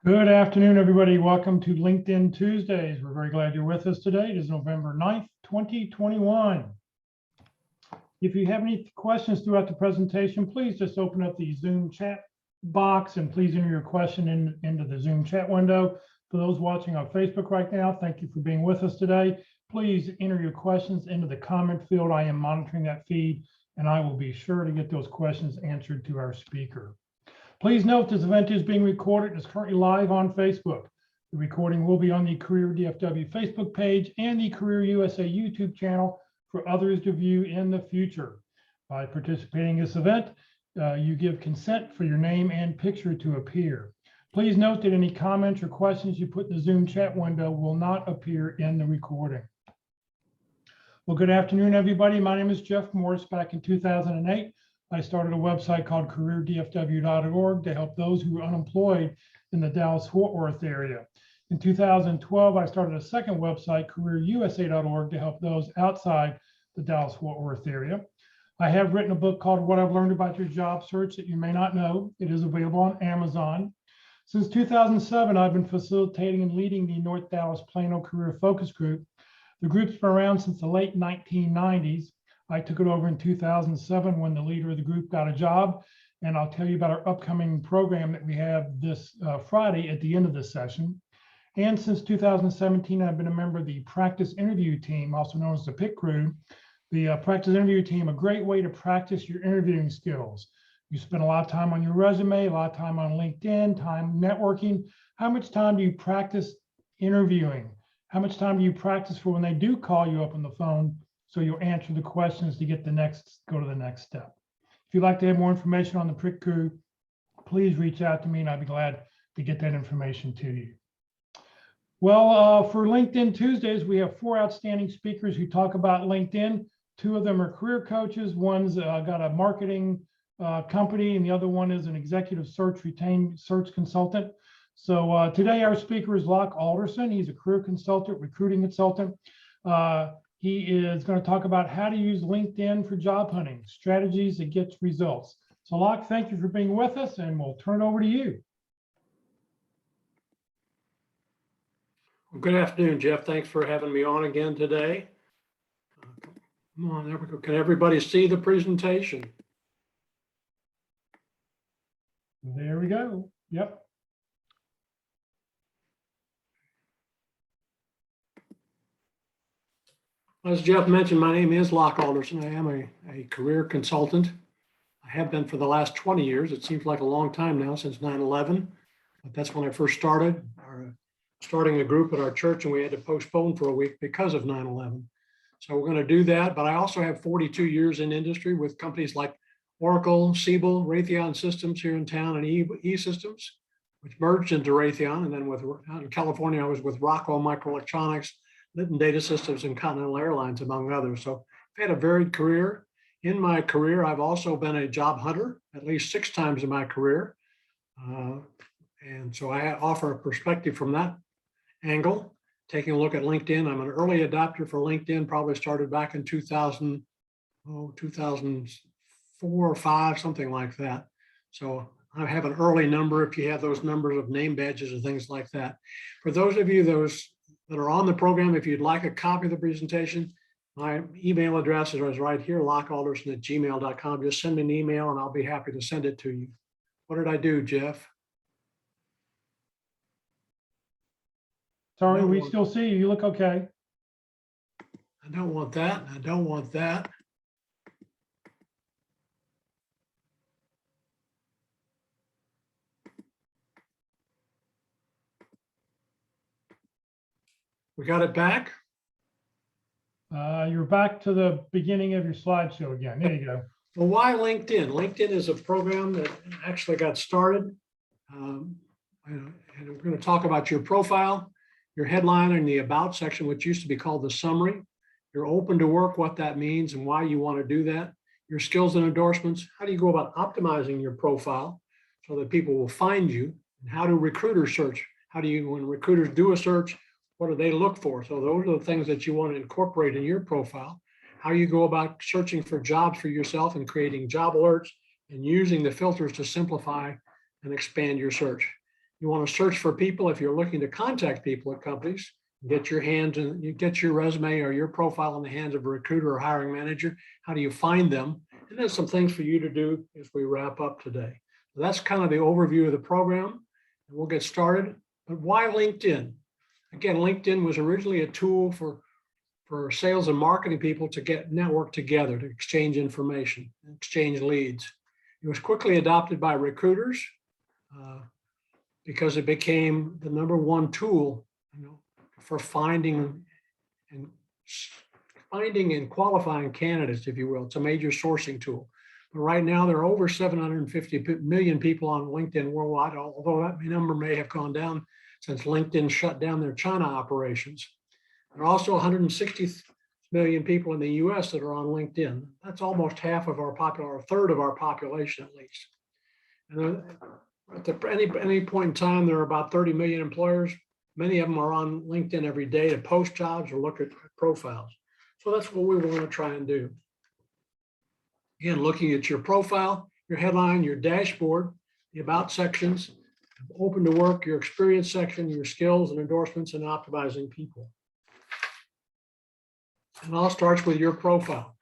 Good afternoon, everybody. Welcome to LinkedIn Tuesdays. We're very glad you're with us today. It is November 9th, 2021. If you have any questions throughout the presentation, please just open up the Zoom chat box and please enter your question into the Zoom chat window. For those watching on Facebook right now, thank you for being with us today. Please enter your questions into the comment field. I am monitoring that feed, and I will be sure to get those questions answered to our speaker. Please note this event is being recorded and is currently live on Facebook. The recording will be on the Career DFW Facebook page and the Career USA YouTube channel for others to view in the future. By participating in this event, you give consent for your name and picture to appear. Please note that any comments or questions you put in the Zoom chat window will not appear in the recording. Well, good afternoon, everybody. My name is Jeff Morris. Back in 2008, I started a website called careerdfw.org to help those who are unemployed in the Dallas-Fort Worth area. In 2012, I started a second website, careerusa.org, to help those outside the Dallas-Fort Worth area. I have written a book called What I've Learned About Your Job Search that you may not know. It is available on Amazon. Since 2007, I've been facilitating and leading the North Dallas Plano Career Focus Group. The group's been around since the late 1990s. I took it over in 2007 when the leader of the group got a job, and I'll tell you about our upcoming program that we have this Friday at the end of this session. And since 2017, I've been a member of the practice interview team, also known as the PIT crew. The practice interview team, a great way to practice your interviewing skills. You spend a lot of time on your resume, a lot of time on LinkedIn, time networking. How much time do you practice interviewing? How much time do you practice for when they do call you up on the phone, so you'll answer the questions to go to the next step? If you'd like to have more information on the PIT crew, please reach out to me and I'd be glad to get that information to you. Well, for LinkedIn Tuesdays, we have 4 outstanding speakers who talk about LinkedIn. 2 of them are career coaches. One's got a marketing company, and the other one is an executive search retained search consultant. So today our speaker is Locke Alderson. He's a career consultant, recruiting consultant. He is going to talk about how to use LinkedIn for job hunting, strategies that get results. So Locke, thank you for being with us, and we'll turn it over to you. Well, good afternoon, Jeff. Thanks for having me on again today. Come on, there we go. Can everybody see the presentation? There we go. Yep. As Jeff mentioned, my name is Locke Alderson. I am a career consultant. I have been for the last 20 years. It seems like a long time now, since 9/11. But that's when I first started, starting a group at our church, and we had to postpone for a week because of 9/11. So we're going to do that. But I also have 42 years in industry with companies like Oracle, Siebel, Raytheon Systems here in town, and E-Systems, which merged into Raytheon. And then out in California, I was with Rockwell Microelectronics, Litton Data Systems, and Continental Airlines, among others. So I've had a varied career. In my career, I've also been a job hunter at least 6 times in my career. And so I offer a perspective from that angle, taking a look at LinkedIn. I'm an early adopter for LinkedIn, probably started back in 2004 or 5, something like that. So I have an early number if you have those numbers of name badges and things like that. For those of you that are on the program, if you'd like a copy of the presentation, my email address is right here, lockealderson@gmail.com. Just send me an email and I'll be happy to send it to you. What did I do, Jeff? Sorry, we still see you. You look okay. I don't want that. I don't want that. We got it back? You're back to the beginning of your slideshow again. There you go. Well, why LinkedIn? LinkedIn is a program that actually got started. And we're going to talk about your profile, your headline, and the about section, which used to be called the summary. You're open to work, what that means and why you want to do that. Your skills and endorsements. How do you go about optimizing your profile so that people will find you? And how do recruiters search? When recruiters do a search, what do they look for? So those are the things that you want to incorporate in your profile. How you go about searching for jobs for yourself and creating job alerts and using the filters to simplify and expand your search. You want to search for people if you're looking to contact people at companies. Get your hands and you get your resume or your profile in the hands of a recruiter or hiring manager. How do you find them? And there's some things for you to do as we wrap up today. So that's kind of the overview of the program. And we'll get started. But why LinkedIn? Again, LinkedIn was originally a tool for sales and marketing people to get network together, to exchange information, exchange leads. It was quickly adopted by recruiters because it became the #1 tool, for finding and qualifying candidates, if you will. It's a major sourcing tool. But right now, there are over 750 million people on LinkedIn worldwide, although that number may have gone down since LinkedIn shut down their China operations. There are also 160 million people in the US that are on LinkedIn. That's almost half of our population, or a third of our population at least. And at any point in time, there are about 30 million employers. Many of them are on LinkedIn every day to post jobs or look at profiles. So that's what we want to try and do. Again, looking at your profile, your headline, your dashboard, the about sections, open to work, your experience section, your skills and endorsements, and optimizing people. And all starts with your profile.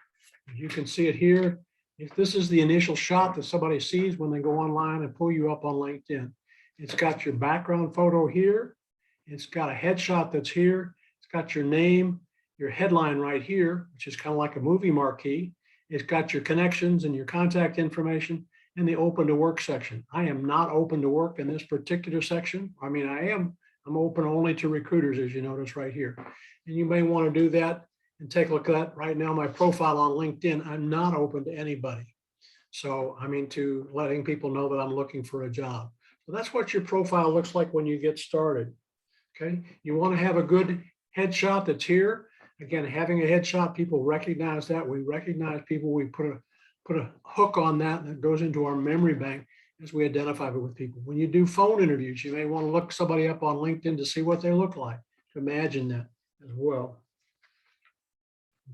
You can see it here. If this is the initial shot that somebody sees when they go online and pull you up on LinkedIn, it's got your background photo here. It's got a headshot that's here. It's got your name, your headline right here, which is kind of like a movie marquee. It's got your connections and your contact information and the open to work section. I am not open to work in this particular section. I mean, I'm open only to recruiters, as you notice right here. And you may want to do that and take a look at that. Right now, my profile on LinkedIn, I'm not open to anybody. So I'm into letting people know that I'm looking for a job. So that's what your profile looks like when you get started. Okay, you want to have a good headshot that's here. Again, having a headshot, people recognize that. We recognize people. We put a hook on that goes into our memory bank as we identify it with people. When you do phone interviews, you may want to look somebody up on LinkedIn to see what they look like. Imagine that as well.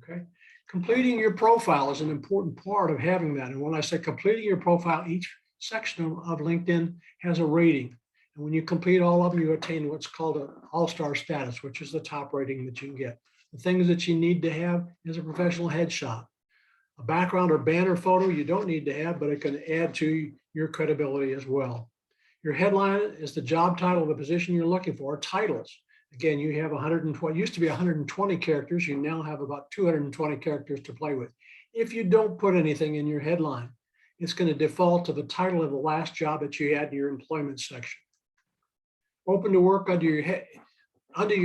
Okay, completing your profile is an important part of having that. And when I say completing your profile, each section of LinkedIn has a rating. And when you complete all of them, you attain what's called an all-star status, which is the top rating that you can get. The things that you need to have is a professional headshot. A background or banner photo you don't need to have, but it can add to your credibility as well. Your headline is the job title of the position you're looking for. Titles. Again, you have 120, used to be 120 characters. You now have about 220 characters to play with. If you don't put anything in your headline, it's going to default to the title of the last job that you had in your employment section. Open to work under your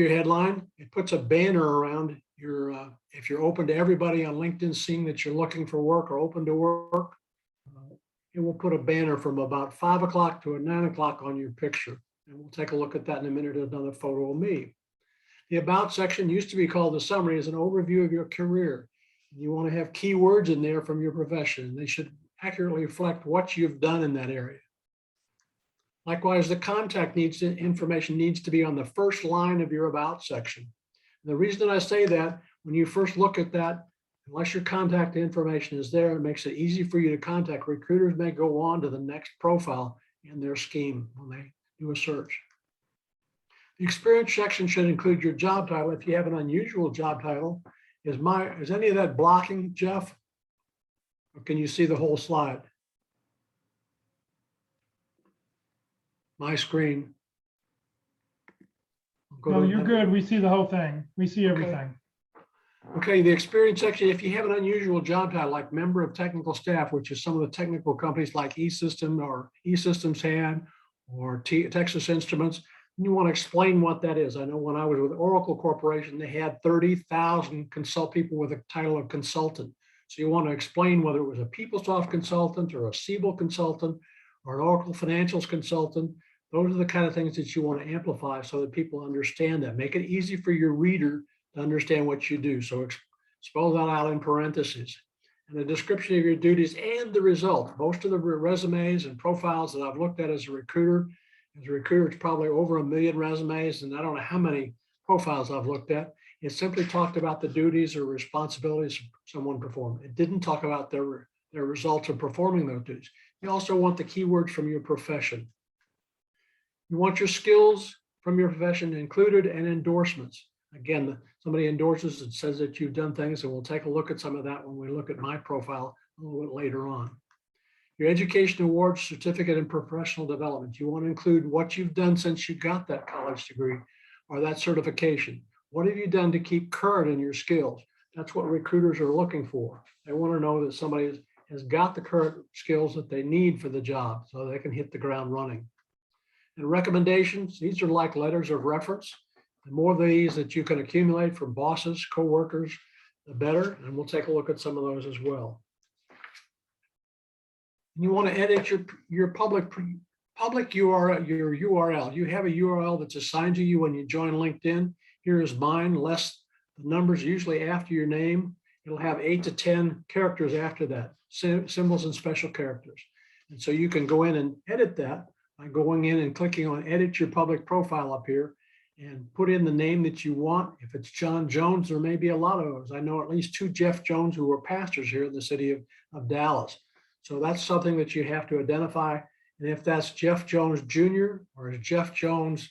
headline, it puts a banner around your, if you're open to everybody on LinkedIn seeing that you're looking for work or open to work, it will put a banner from about 5 o'clock to 9 o'clock on your picture. And we'll take a look at that in a minute, another photo of me. The about section used to be called the summary, is an overview of your career. You want to have keywords in there from your profession. They should accurately reflect what you've done in that area. Likewise, the contact information needs to be on the first line of your about section. And the reason I say that, when you first look at that, unless your contact information is there, it makes it easy for you to contact. Recruiters may go on to the next profile in their scheme when they do a search. The experience section should include your job title. If you have an unusual job title, is any of that blocking, Jeff? Or can you see the whole slide? My screen. No, you're good. We see the whole thing. We see everything. Okay, the experience section, if you have an unusual job title like member of technical staff, which is some of the technical companies like E-System or E-Systems had, or Texas Instruments, you want to explain what that is. I know when I was with Oracle Corporation, they had 30,000 people with a title of consultant. So you want to explain whether it was a PeopleSoft consultant or a Siebel consultant or an Oracle Financials consultant. Those are the kind of things that you want to amplify so that people understand that. Make it easy for your reader to understand what you do. So spell that out in parentheses. And the description of your duties and the result. Most of the resumes and profiles that I've looked at as a recruiter, it's probably over 1 million resumes, and I don't know how many profiles I've looked at. It simply talked about the duties or responsibilities someone performed. It didn't talk about their results of performing those duties. You also want the keywords from your profession. You want your skills from your profession included and endorsements. Again, somebody endorses and says that you've done things, and we'll take a look at some of that when we look at my profile a little bit later on. Your education awards, certificate, and professional development. You want to include what you've done since you got that college degree or that certification. What have you done to keep current in your skills? That's what recruiters are looking for. They want to know that somebody has got the current skills that they need for the job so they can hit the ground running. And recommendations, these are like letters of reference. The more of these that you can accumulate from bosses, coworkers, the better. And we'll take a look at some of those as well. You want to edit your public URL, your URL. You have a URL that's assigned to you when you join LinkedIn. Here is mine, less the numbers usually after your name. It'll have 8 to 10 characters after that, symbols and special characters. And so you can go in and edit that by going in and clicking on edit your public profile up here and put in the name that you want. If it's John Jones, there may be a lot of those. I know at least 2 Jeff Jones who were pastors here in the city of Dallas. So that's something that you have to identify. And if that's Jeff Jones Jr. or Jeff Jones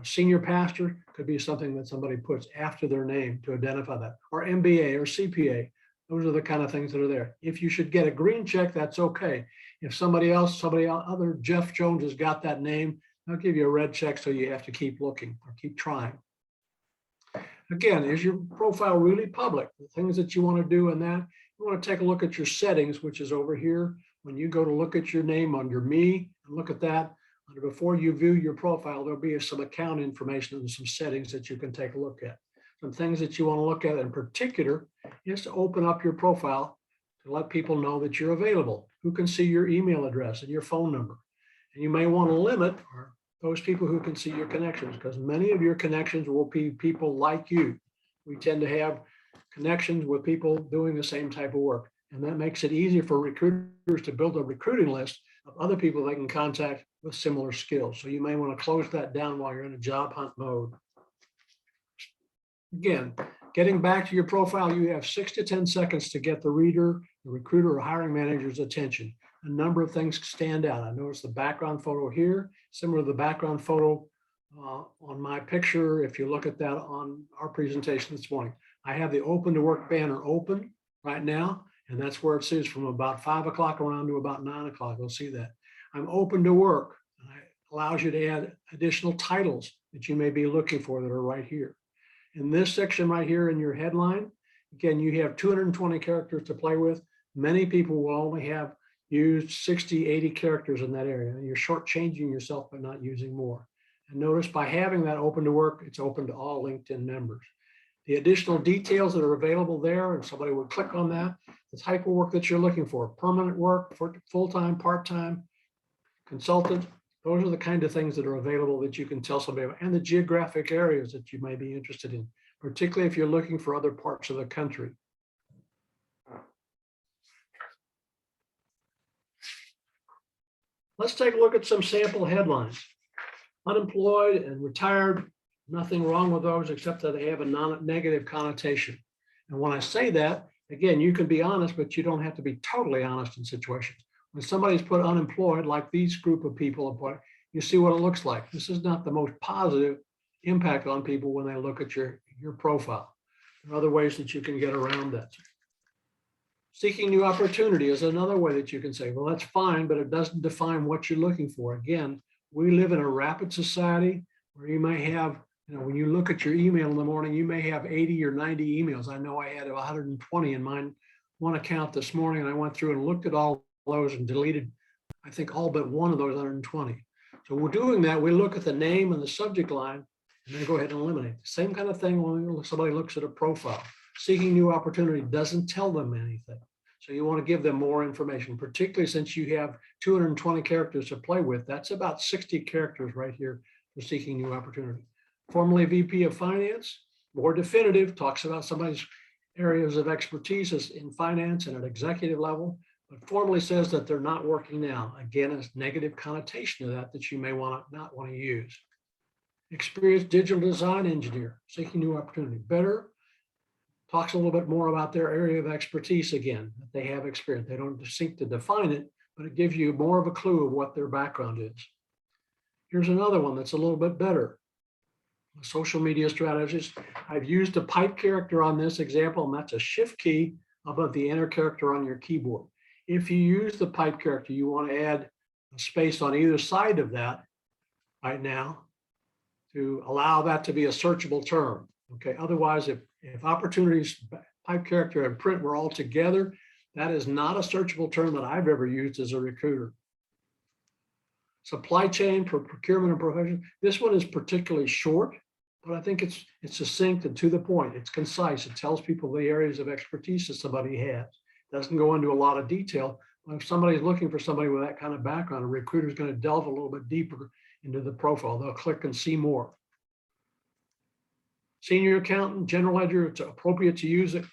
senior pastor, could be something that somebody puts after their name to identify that, or MBA or CPA. Those are the kind of things that are there. If you should get a green check, that's okay. If somebody other Jeff Jones has got that name, they'll give you a red check, so you have to keep looking or keep trying. Again, is your profile really public? The things that you want to do in that, you want to take a look at your settings, which is over here. When you go to look at your name under me, and look at that, before you view your profile, there'll be some account information and some settings that you can take a look at. Some things that you want to look at in particular is to open up your profile to let people know that you're available, who can see your email address and your phone number. And you may want to limit those people who can see your connections, because many of your connections will be people like you. We tend to have connections with people doing the same type of work. And that makes it easier for recruiters to build a recruiting list of other people they can contact with similar skills. So you may want to close that down while you're in a job hunt mode. Again, getting back to your profile, you have 6 to 10 seconds to get the reader, the recruiter, or hiring manager's attention. A number of things stand out. I noticed the background photo here, similar to the background photo on my picture. If you look at that on our presentation this morning, I have the open to work banner open right now, and that's where it says from about 5 o'clock around to about 9 o'clock. You'll see that. I'm open to work. It allows you to add additional titles that you may be looking for that are right here. In this section right here in your headline, again, you have 220 characters to play with. Many people will only have used 60, 80 characters in that area. And you're shortchanging yourself by not using more. And notice by having that open to work, it's open to all LinkedIn members. The additional details that are available there, and somebody would click on that, the type of work that you're looking for, permanent work, for full-time, part-time, consultant, those are the kind of things that are available that you can tell somebody about, and the geographic areas that you may be interested in, particularly if you're looking for other parts of the country. Let's take a look at some sample headlines. Unemployed and retired, nothing wrong with those except that they have a negative connotation. And when I say that, again, you can be honest, but you don't have to be totally honest in situations. When somebody's put unemployed, like these group of people, you see what it looks like. This is not the most positive impact on people when they look at your profile. There are other ways that you can get around that. Seeking new opportunity is another way that you can say, well, that's fine, but it doesn't define what you're looking for. Again, we live in a rapid society where you may have, when you look at your email in the morning, you may have 80 or 90 emails. I know I had 120 in mine, one account this morning, and I went through and looked at all those and deleted, I think, all but one of those 120. So we're doing that. We look at the name and the subject line and then go ahead and eliminate. Same kind of thing when somebody looks at a profile. Seeking new opportunity doesn't tell them anything. So you want to give them more information, particularly since you have 220 characters to play with. That's about 60 characters right here for seeking new opportunity. Formerly VP of Finance, more definitive, talks about somebody's areas of expertise in finance and at executive level, but formally says that they're not working now. Again, a negative connotation of that you may not want to use. Experienced digital design engineer, seeking new opportunity. Better, talks a little bit more about their area of expertise again, that they have experience. They don't seek to define it, but it gives you more of a clue of what their background is. Here's another one that's a little bit better. A social media strategist. I've used a pipe character on this example, and that's a shift key above the enter character on your keyboard. If you use the pipe character, you want to add a space on either side of that right now to allow that to be a searchable term. Okay, otherwise, if opportunities, pipe character and print were all together, that is not a searchable term that I've ever used as a recruiter. Supply chain for procurement and profession. This one is particularly short, but I think it's succinct and to the point. It's concise. It tells people the areas of expertise that somebody has. It doesn't go into a lot of detail. But if somebody's looking for somebody with that kind of background, a recruiter is going to delve a little bit deeper into the profile. They'll click and see more. Senior accountant, general ledger, it's appropriate to use it.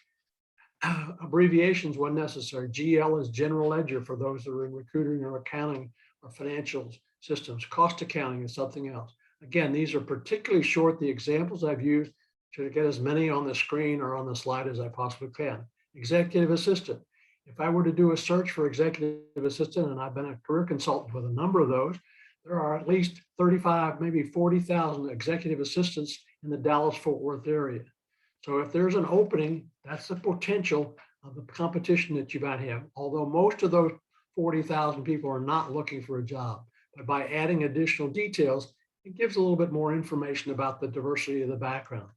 Abbreviations when necessary. GL is general ledger for those that are in recruiting or accounting or financial systems. Cost accounting is something else. Again, these are particularly short. The examples I've used to get as many on the screen or on the slide as I possibly can. Executive assistant. If I were to do a search for executive assistant, and I've been a career consultant with a number of those, there are at least 35, maybe 40,000 executive assistants in the Dallas-Fort Worth area. So if there's an opening, that's the potential of the competition that you might have. Although most of those 40,000 people are not looking for a job, but by adding additional details, it gives a little bit more information about the diversity of the background.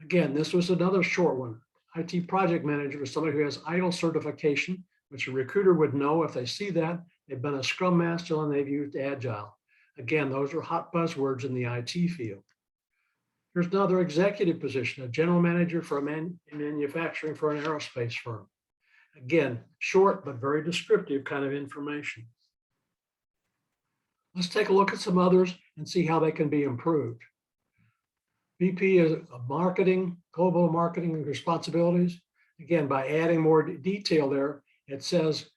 Again, this was another short one. IT project manager is somebody who has ITIL certification, which a recruiter would know if they see that. They've been a Scrum Master and they've used Agile. Again, those are hot buzzwords in the IT field. Here's another executive position, a general manager for manufacturing for an aerospace firm. Again, short but very descriptive kind of information. Let's take a look at some others and see how they can be improved. VP is marketing, global marketing responsibilities. Again, by adding more detail there, it says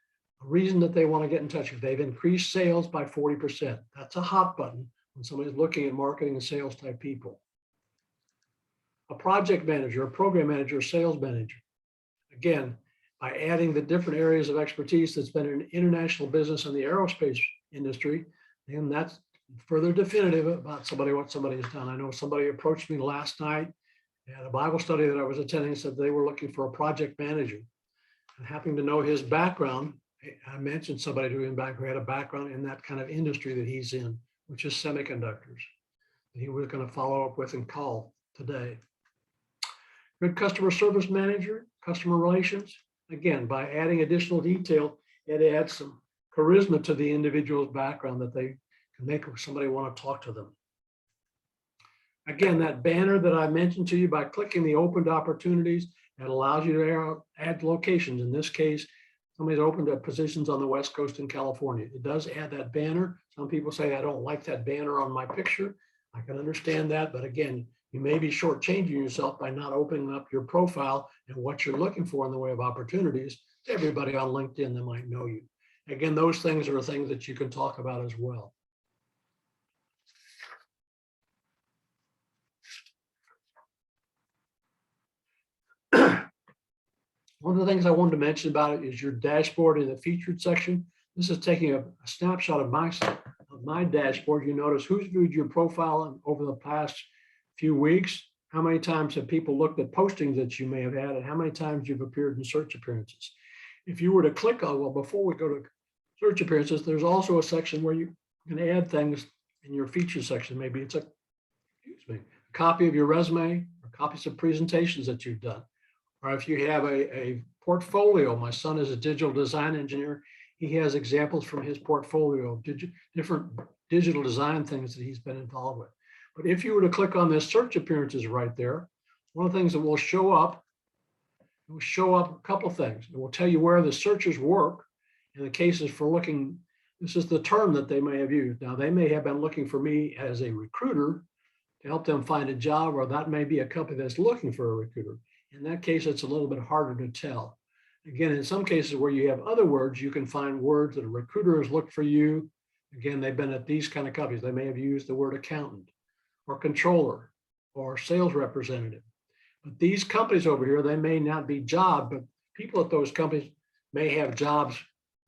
a reason that they want to get in touch with. They've increased sales by 40%. That's a hot button when somebody's looking at marketing and sales type people. A project manager, a program manager, a sales manager. Again, by adding the different areas of expertise that's been in international business in the aerospace industry, and that's further definitive about what somebody has done. I know somebody approached me last night at a Bible study that I was attending, said they were looking for a project manager. And happening to know his background, I mentioned somebody who had a background in that kind of industry that he's in, which is semiconductors. And he was going to follow up with and call today. Good customer service manager, customer relations. Again, by adding additional detail, it adds some charisma to the individual's background that they can make somebody want to talk to them. Again, that banner that I mentioned to you, by clicking the opened opportunities, it allows you to add locations. In this case, somebody's opened up positions on the West Coast in California. It does add that banner. Some people say, I don't like that banner on my picture. I can understand that, but again, you may be shortchanging yourself by not opening up your profile and what you're looking for in the way of opportunities to everybody on LinkedIn that might know you. Again, those things are things that you can talk about as well. One of the things I wanted to mention about it is your dashboard in the featured section. This is taking a snapshot of my dashboard. You notice who's viewed your profile over the past few weeks, how many times have people looked at postings that you may have had, and how many times you've appeared in search appearances. If you were to click on, well, before we go to search appearances, there's also a section where you can add things in your feature section. Maybe it's a copy of your resume or copies of presentations that you've done. Or if you have a portfolio, my son is a digital design engineer. He has examples from his portfolio of different digital design things that he's been involved with. But if you were to click on this search appearances right there, one of the things that will show up, it will show up a couple things. It will tell you where the searchers work in the cases for looking. This is the term that they may have used. Now, they may have been looking for me as a recruiter to help them find a job, or that may be a company that's looking for a recruiter. In that case, it's a little bit harder to tell. Again, in some cases where you have other words, you can find words that a recruiter has looked for you. Again, they've been at these kind of companies. They may have used the word accountant or controller or sales representative. But these companies over here, they may not be job, but people at those companies may have jobs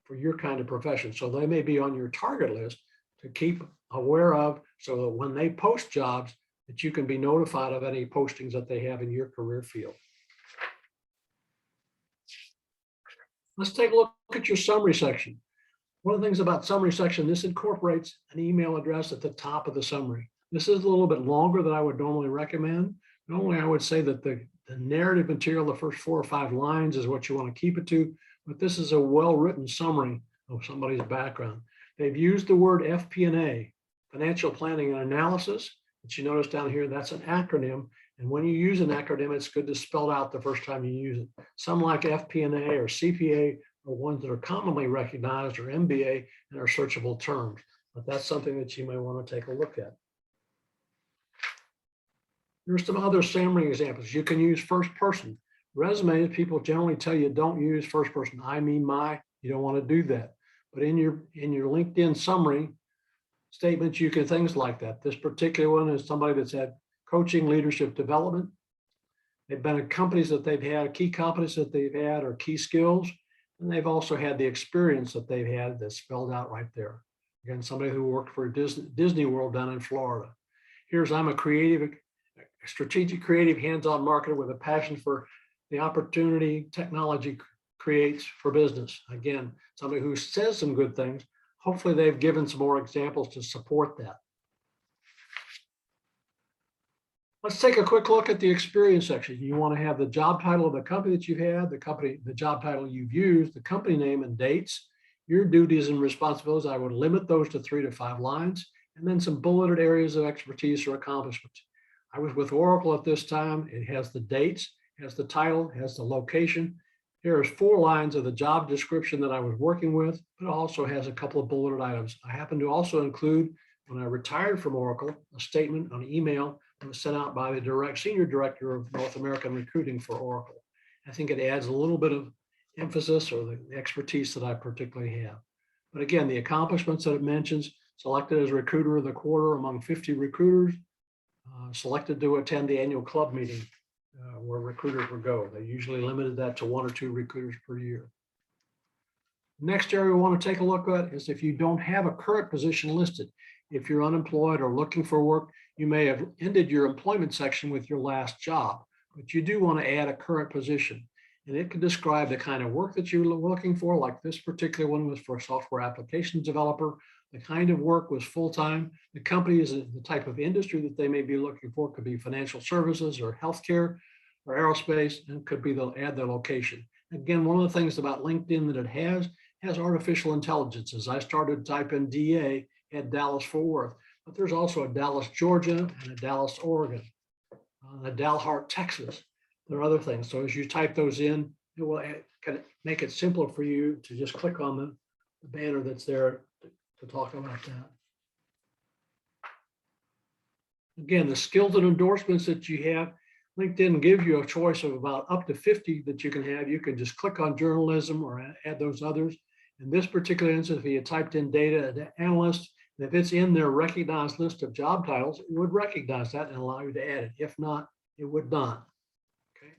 for your kind of profession. So they may be on your target list to keep aware of, so that when they post jobs, that you can be notified of any postings that they have in your career field. Let's take a look at your summary section. One of the things about summary section, this incorporates an email address at the top of the summary. This is a little bit longer than I would normally recommend. Normally, I would say that the narrative material, the first 4 or 5 lines is what you want to keep it to, but this is a well-written summary of somebody's background. They've used the word FP&A, financial planning and analysis, that you notice down here, that's an acronym. And when you use an acronym, it's good to spell it out the first time you use it. Some like FP&A or CPA are ones that are commonly recognized, or MBA, and are searchable terms. But that's something that you may want to take a look at. Here's some other summary examples. You can use first person. Resumes, people generally tell you don't use first person. I mean my, you don't want to do that. But in your LinkedIn summary statements, you can things like that. This particular one is somebody that's had coaching, leadership development. They've been at companies that they've had, key competence that they've had, or key skills. And they've also had the experience that they've had that's spelled out right there. Again, somebody who worked for Disney World down in Florida. Here's, I'm a strategic, creative, hands-on marketer with a passion for the opportunity technology creates for business. Again, somebody who says some good things. Hopefully they've given some more examples to support that. Let's take a quick look at the experience section. You want to have the job title of the company that you've had, the job title you've used, the company name and dates, your duties and responsibilities. I would limit those to 3 to 5 lines, and then some bulleted areas of expertise or accomplishments. I was with Oracle at this time. It has the dates, has the title, has the location. Here's 4 lines of the job description that I was working with, but it also has a couple of bulleted items. I happen to also include, when I retired from Oracle, a statement on email that was sent out by the senior director of North American recruiting for Oracle. I think it adds a little bit of emphasis, or the expertise that I particularly have. But again, the accomplishments that it mentions: selected as recruiter of the quarter among 50 recruiters, selected to attend the annual club meeting where recruiters would go. They usually limited that to 1 or 2 recruiters per year. Next area we want to take a look at is if you don't have a current position listed. If you're unemployed or looking for work, you may have ended your employment section with your last job, but you do want to add a current position. And it can describe the kind of work that you're looking for, like this particular one was for a software applications developer. The kind of work was full-time. The company is the type of industry that they may be looking for. Could be financial services or healthcare or aerospace, and could be they'll add their location. Again, one of the things about LinkedIn that it has artificial intelligence. As I started to type in DA, had Dallas Fort Worth, but there's also a Dallas, Georgia, and a Dallas, Oregon, a Dalhart, Texas. There are other things. So as you type those in, it will kind of make it simpler for you to just click on the banner that's there to talk about that. Again, the skills and endorsements that you have, LinkedIn gives you a choice of about up to 50 that you can have. You can just click on journalism or add those others. In this particular instance, if you typed in data analyst, and if it's in their recognized list of job titles, it would recognize that and allow you to add it. If not, it would not. Okay.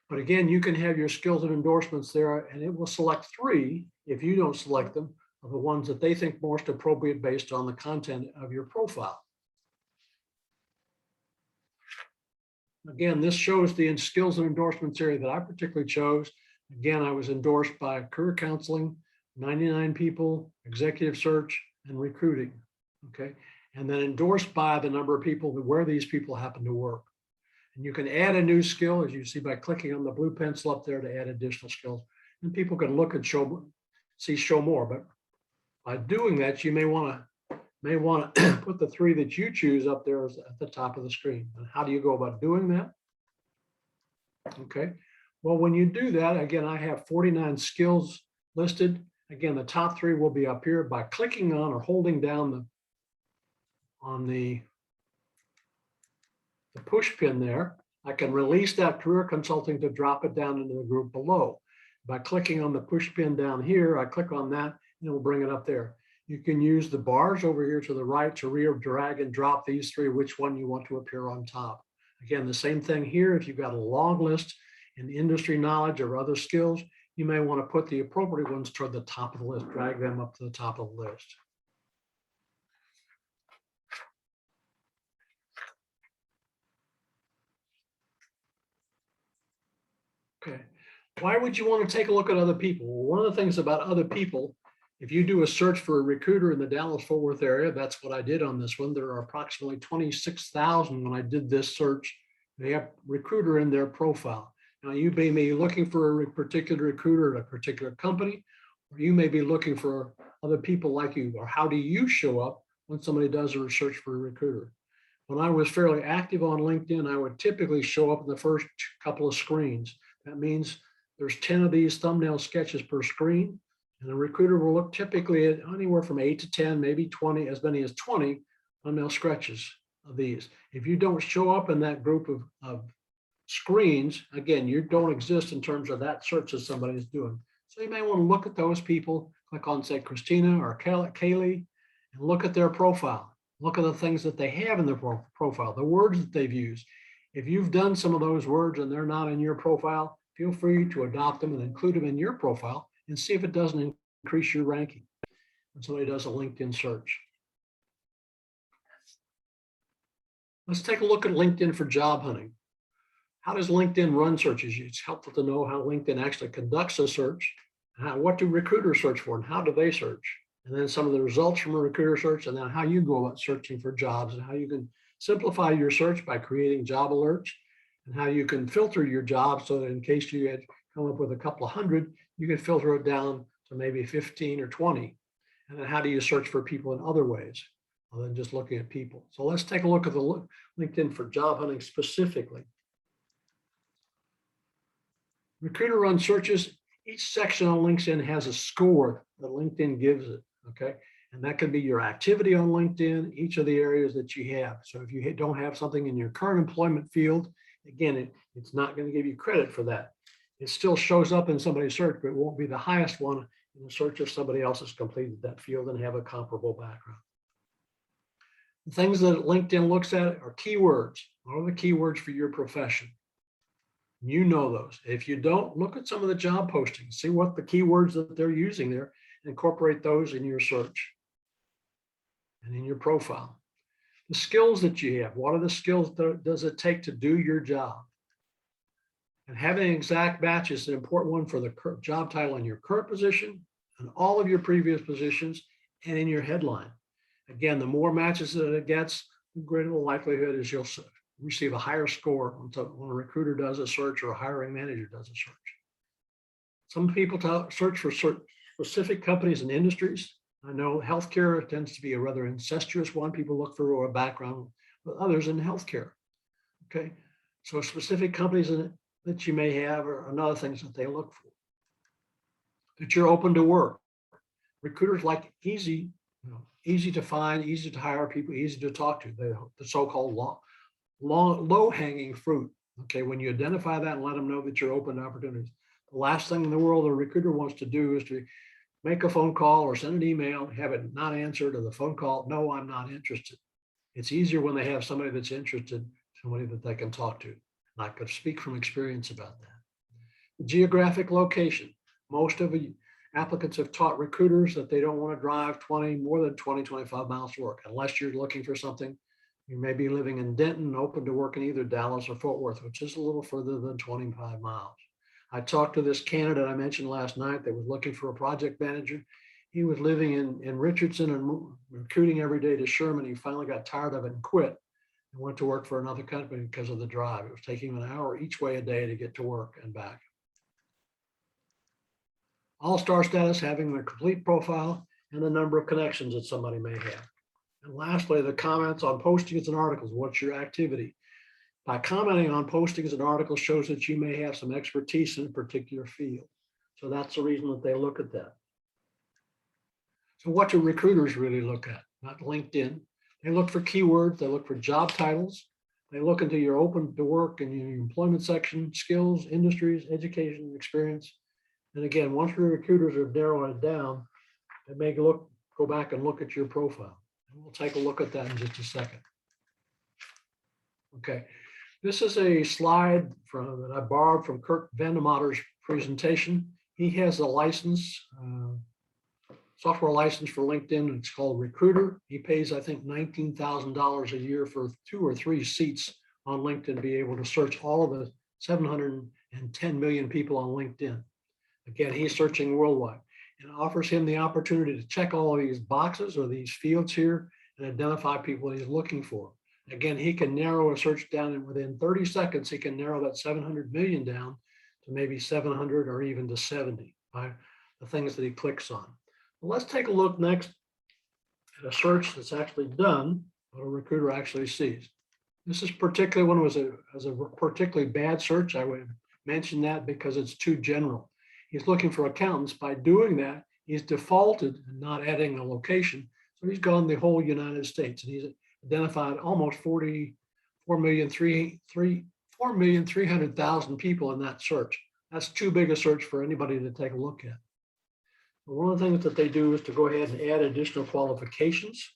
But again, you can have your skills and endorsements there, and it will select 3, if you don't select them, of the ones that they think most appropriate based on the content of your profile. Again, this shows the skills and endorsements area that I particularly chose. Again, I was endorsed by career counseling, 99 people, executive search, and recruiting. Okay. And then endorsed by the number of people where these people happen to work. And you can add a new skill, as you see, by clicking on the blue pencil up there to add additional skills. And people can look and show more. But by doing that, you may want to put the 3 that you choose up there at the top of the screen. And how do you go about doing that? Okay. Well, when you do that, again, I have 49 skills listed. Again, the top 3 will be up here by clicking on or holding down the push pin there. I can release that career consulting to drop it down into the group below. By clicking on the push pin down here, I click on that and it will bring it up there. You can use the bars over here to the right to drag and drop these 3, which one you want to appear on top. Again, the same thing here. If you've got a long list in industry knowledge or other skills, you may want to put the appropriate ones toward the top of the list, drag them up to the top of the list. Okay. Why would you want to take a look at other people? Well, one of the things about other people, if you do a search for a recruiter in the Dallas-Fort Worth area, that's what I did on this one. There are approximately 26,000 when I did this search. They have recruiter in their profile. Now, you may be looking for a particular recruiter at a particular company, or you may be looking for other people like you, or how do you show up when somebody does a search for a recruiter? When I was fairly active on LinkedIn, I would typically show up in the first couple of screens. That means there's 10 of these thumbnail sketches per screen, and the recruiter will look typically at anywhere from 8 to 10, maybe 20, as many as 20 thumbnail sketches of these. If you don't show up in that group of screens, again, you don't exist in terms of that search that somebody is doing. So you may want to look at those people, click on, say, Christina or Kaylee, and look at their profile. Look at the things that they have in their profile, the words that they've used. If you've done some of those words and they're not in your profile, feel free to adopt them and include them in your profile and see if it doesn't increase your ranking when somebody does a LinkedIn search. Let's take a look at LinkedIn for job hunting. How does LinkedIn run searches? It's helpful to know how LinkedIn actually conducts a search. What do recruiters search for and how do they search? And then some of the results from a recruiter search, and then how you go about searching for jobs and how you can simplify your search by creating job alerts and how you can filter your jobs so that in case you had come up with a couple of hundred, you can filter it down to maybe 15 or 20. And then how do you search for people in other ways other than just looking at people? So let's take a look at the LinkedIn for job hunting specifically. Recruiter run searches. Each section on LinkedIn has a score that LinkedIn gives it, okay? And that can be your activity on LinkedIn, each of the areas that you have. So if you don't have something in your current employment field, again, it's not going to give you credit for that. It still shows up in somebody's search, but it won't be the highest one in the search if somebody else has completed that field and have a comparable background. The things that LinkedIn looks at are keywords. What are the keywords for your profession? You know those. If you don't, look at some of the job postings, see what the keywords that they're using there, incorporate those in your search and in your profile. The skills that you have, what are the skills that does it take to do your job? And having an exact match is an important one for the job title in your current position and all of your previous positions and in your headline. Again, the more matches that it gets, the greater the likelihood is you'll receive a higher score when a recruiter does a search or a hiring manager does a search. Some people search for specific companies and industries. I know healthcare tends to be a rather incestuous one. People look for a background with others in healthcare. Okay, so specific companies that you may have are another things that they look for. That you're open to work. Recruiters like easy to find, easy to hire people, easy to talk to. The so-called low-hanging fruit. Okay, when you identify that and let them know that you're open to opportunities. The last thing in the world a recruiter wants to do is to make a phone call or send an email, have it not answered, or the phone call, no, I'm not interested. It's easier when they have somebody that's interested, somebody that they can talk to. And I could speak from experience about that. The geographic location. Most of the applicants have taught recruiters that they don't want to drive more than 20, 25 miles to work, unless you're looking for something. You may be living in Denton, open to work in either Dallas or Fort Worth, which is a little further than 25 miles. I talked to this candidate I mentioned last night that was looking for a project manager. He was living in Richardson and recruiting every day to Sherman. He finally got tired of it and quit and went to work for another company because of the drive. It was taking him an hour each way a day to get to work and back. All-star status, having the complete profile and the number of connections that somebody may have. And lastly, the comments on postings and articles. What's your activity? By commenting on postings and articles shows that you may have some expertise in a particular field. So that's the reason that they look at that. So what do recruiters really look at? Not LinkedIn. They look for keywords. They look for job titles. They look into your open to work and your employment section, skills, industries, education, experience. And again, once your recruiters have narrowed it down, they may go back and look at your profile. And we'll take a look at that in just a second. Okay, this is a slide that I borrowed from Kirk Vandematter's presentation. He has a license, software license for LinkedIn. It's called Recruiter. He pays, I think, $19,000 a year for 2 or 3 seats on LinkedIn to be able to search all of the and 10 million people on LinkedIn. Again, he's searching worldwide, and it offers him the opportunity to check all of these boxes or these fields here and identify people he's looking for. Again, he can narrow a search down, and within 30 seconds, he can narrow that 700 million down to maybe 700 or even to 70 by the things that he clicks on. Well, let's take a look next at a search that's actually done, what a recruiter actually sees. This is particularly one was a particularly bad search. I would mention that because it's too general. He's looking for accountants. By doing that, he's defaulted and not adding a location. So he's gone the whole United States, and he's identified almost 4,300,000 people in that search. That's too big a search for anybody to take a look at. One of the things that they do is to go ahead and add additional qualifications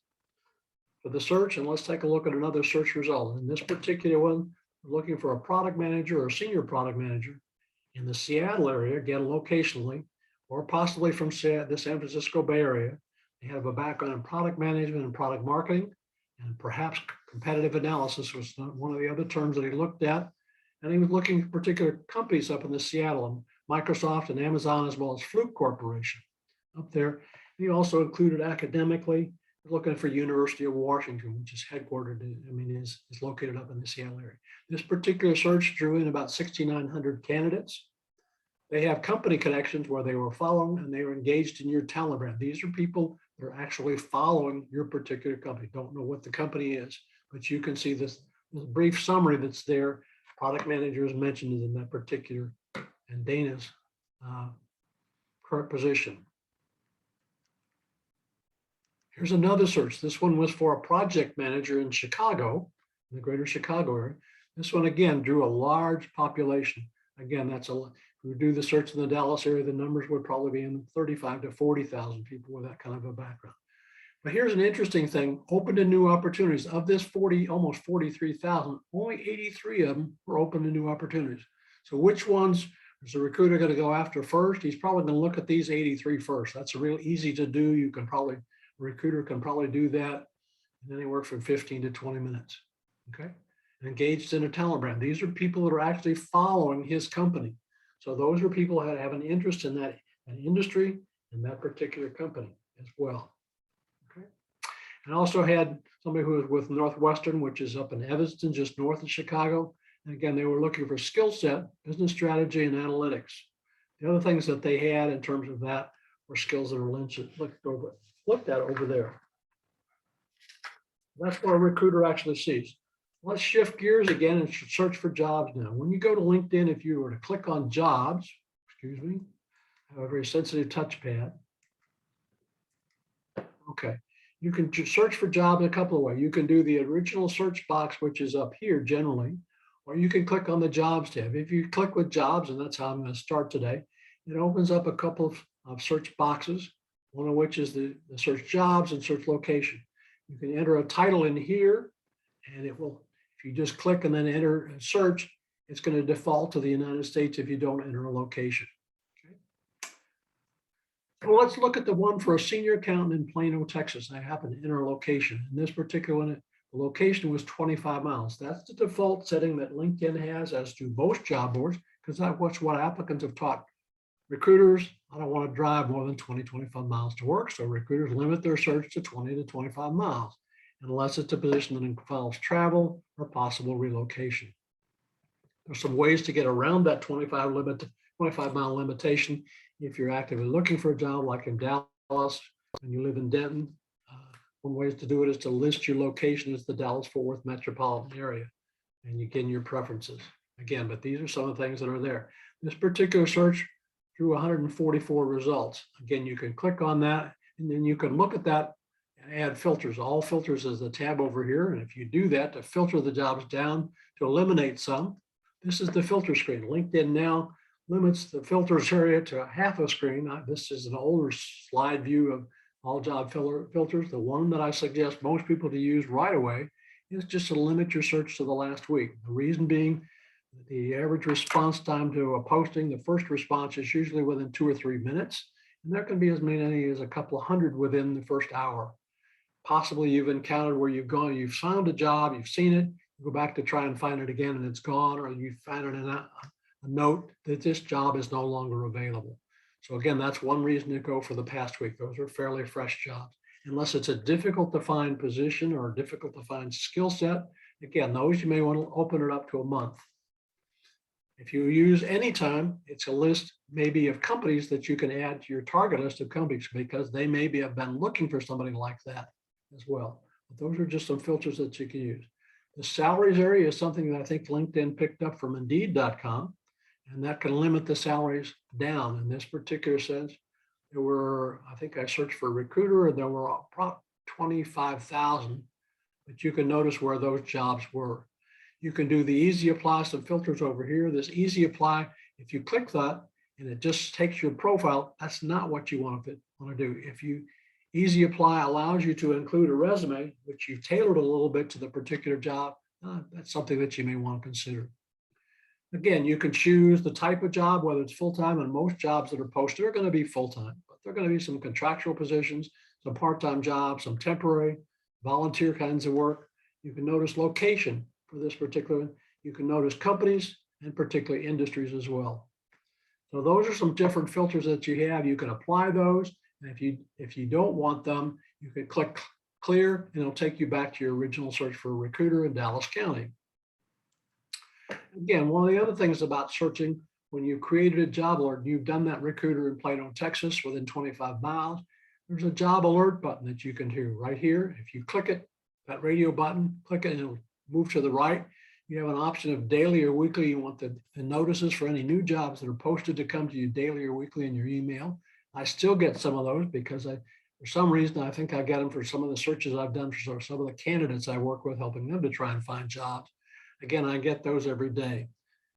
for the search. And let's take a look at another search result. In this particular one, we're looking for a product manager or senior product manager in the Seattle area, again, locationally, or possibly from the San Francisco Bay Area. They have a background in product management and product marketing, and perhaps competitive analysis was one of the other terms that he looked at. And he was looking at particular companies up in the Seattle, Microsoft and Amazon, as well as Fluke Corporation up there. He also included academically, looking for University of Washington, which is headquartered, is located up in the Seattle area. This particular search drew in about 6,900 candidates. They have company connections where they were following and they were engaged in your talent brand. These are people that are actually following your particular company. Don't know what the company is, but you can see this brief summary that's there. Product manager is mentioned in that particular, and Dana's current position. Here's another search. This one was for a project manager in Chicago, in the greater Chicago area. This one, again, drew a large population. Again, if we do the search in the Dallas area, the numbers would probably be in 35 to 40,000 people with that kind of a background. But here's an interesting thing, open to new opportunities. Of this almost 43,000, only 83 of them were open to new opportunities. So which ones is the recruiter going to go after first? He's probably going to look at these 83 first. That's real easy to do. Recruiter can probably do that in anywhere from 15 to 20 minutes, okay? And engaged in a talent brand. These are people that are actually following his company. So those are people that have an interest in that industry and that particular company as well, okay? And also had somebody who was with Northwestern, which is up in Evanston, just north of Chicago. And again, they were looking for skill set, business strategy, and analytics. The other things that they had in terms of that were skills that are looked at over there. That's what a recruiter actually sees. Let's shift gears again and search for jobs now. When you go to LinkedIn, if you were to click on jobs, I have a very sensitive touchpad. Okay, you can search for jobs in a couple of ways. You can do the original search box, which is up here generally, or you can click on the jobs tab. If you click with jobs, and that's how I'm going to start today, it opens up a couple of search boxes, one of which is the search jobs and search location. You can enter a title in here, and it will, if you just click and then enter and search, it's going to default to the United States if you don't enter a location. Okay. Well, let's look at the one for a senior accountant in Plano, Texas. I happen to enter a location. In this particular one, the location was 25 miles. That's the default setting that LinkedIn has, as do most job boards, because that's what applicants have taught recruiters. I don't want to drive more than 25 miles to work. So recruiters limit their search to 20 to 25 miles, unless it's a position that involves travel or possible relocation. There's some ways to get around that 25-mile limitation. If you're actively looking for a job, like in Dallas, and you live in Denton, one way to do it is to list your location as the Dallas-Fort Worth metropolitan area, and you get your preferences. Again, but these are some of the things that are there. This particular search drew 144 results. Again, you can click on that, and then you can look at that and add filters. All filters is the tab over here. And if you do that to filter the jobs down to eliminate some, this is the filter screen. LinkedIn now limits the filters area to half a screen. This is an older slide view of all job filters. The one that I suggest most people to use right away is just to limit your search to the last week. The reason being, the average response time to a posting, the first response is usually within 2 or 3 minutes. And there can be as many as a couple of hundred within the first hour. Possibly you've encountered where you've found a job, you've seen it, you go back to try and find it again and it's gone, or you find it in a note that this job is no longer available. So again, that's one reason to go for the past week. Those are fairly fresh jobs. Unless it's a difficult to find position or difficult to find skill set, again, those you may want to open it up to a month. If you use anytime, it's a list maybe of companies that you can add to your target list of companies because they maybe have been looking for somebody like that as well. But those are just some filters that you can use. The salaries area is something that I think LinkedIn picked up from Indeed.com, and that can limit the salaries down. In this particular sense, there were, I think I searched for recruiter, and there were about 25,000, but you can notice where those jobs were. You can do the easy apply, some filters over here. This easy apply, if you click that and it just takes your profile, that's not what you want to do. If you easy apply allows you to include a resume, which you've tailored a little bit to the particular job, that's something that you may want to consider. Again, you can choose the type of job, whether it's full-time, and most jobs that are posted are going to be full-time, but there are going to be some contractual positions, some part-time jobs, some temporary, volunteer kinds of work. You can notice location for this particular one. You can notice companies and particularly industries as well. So those are some different filters that you have. You can apply those. And if you don't want them, you can click clear and it'll take you back to your original search for a recruiter in Dallas County. Again, one of the other things about searching, when you've created a job alert, you've done that recruiter in Plano, Texas, within 25 miles, there's a job alert button that you can do right here. If you click it, that radio button, click it and it'll move to the right. You have an option of daily or weekly. You want the notices for any new jobs that are posted to come to you daily or weekly in your email. I still get some of those because for some reason, I think I get them for some of the searches I've done for some of the candidates I work with, helping them to try and find jobs. Again, I get those every day.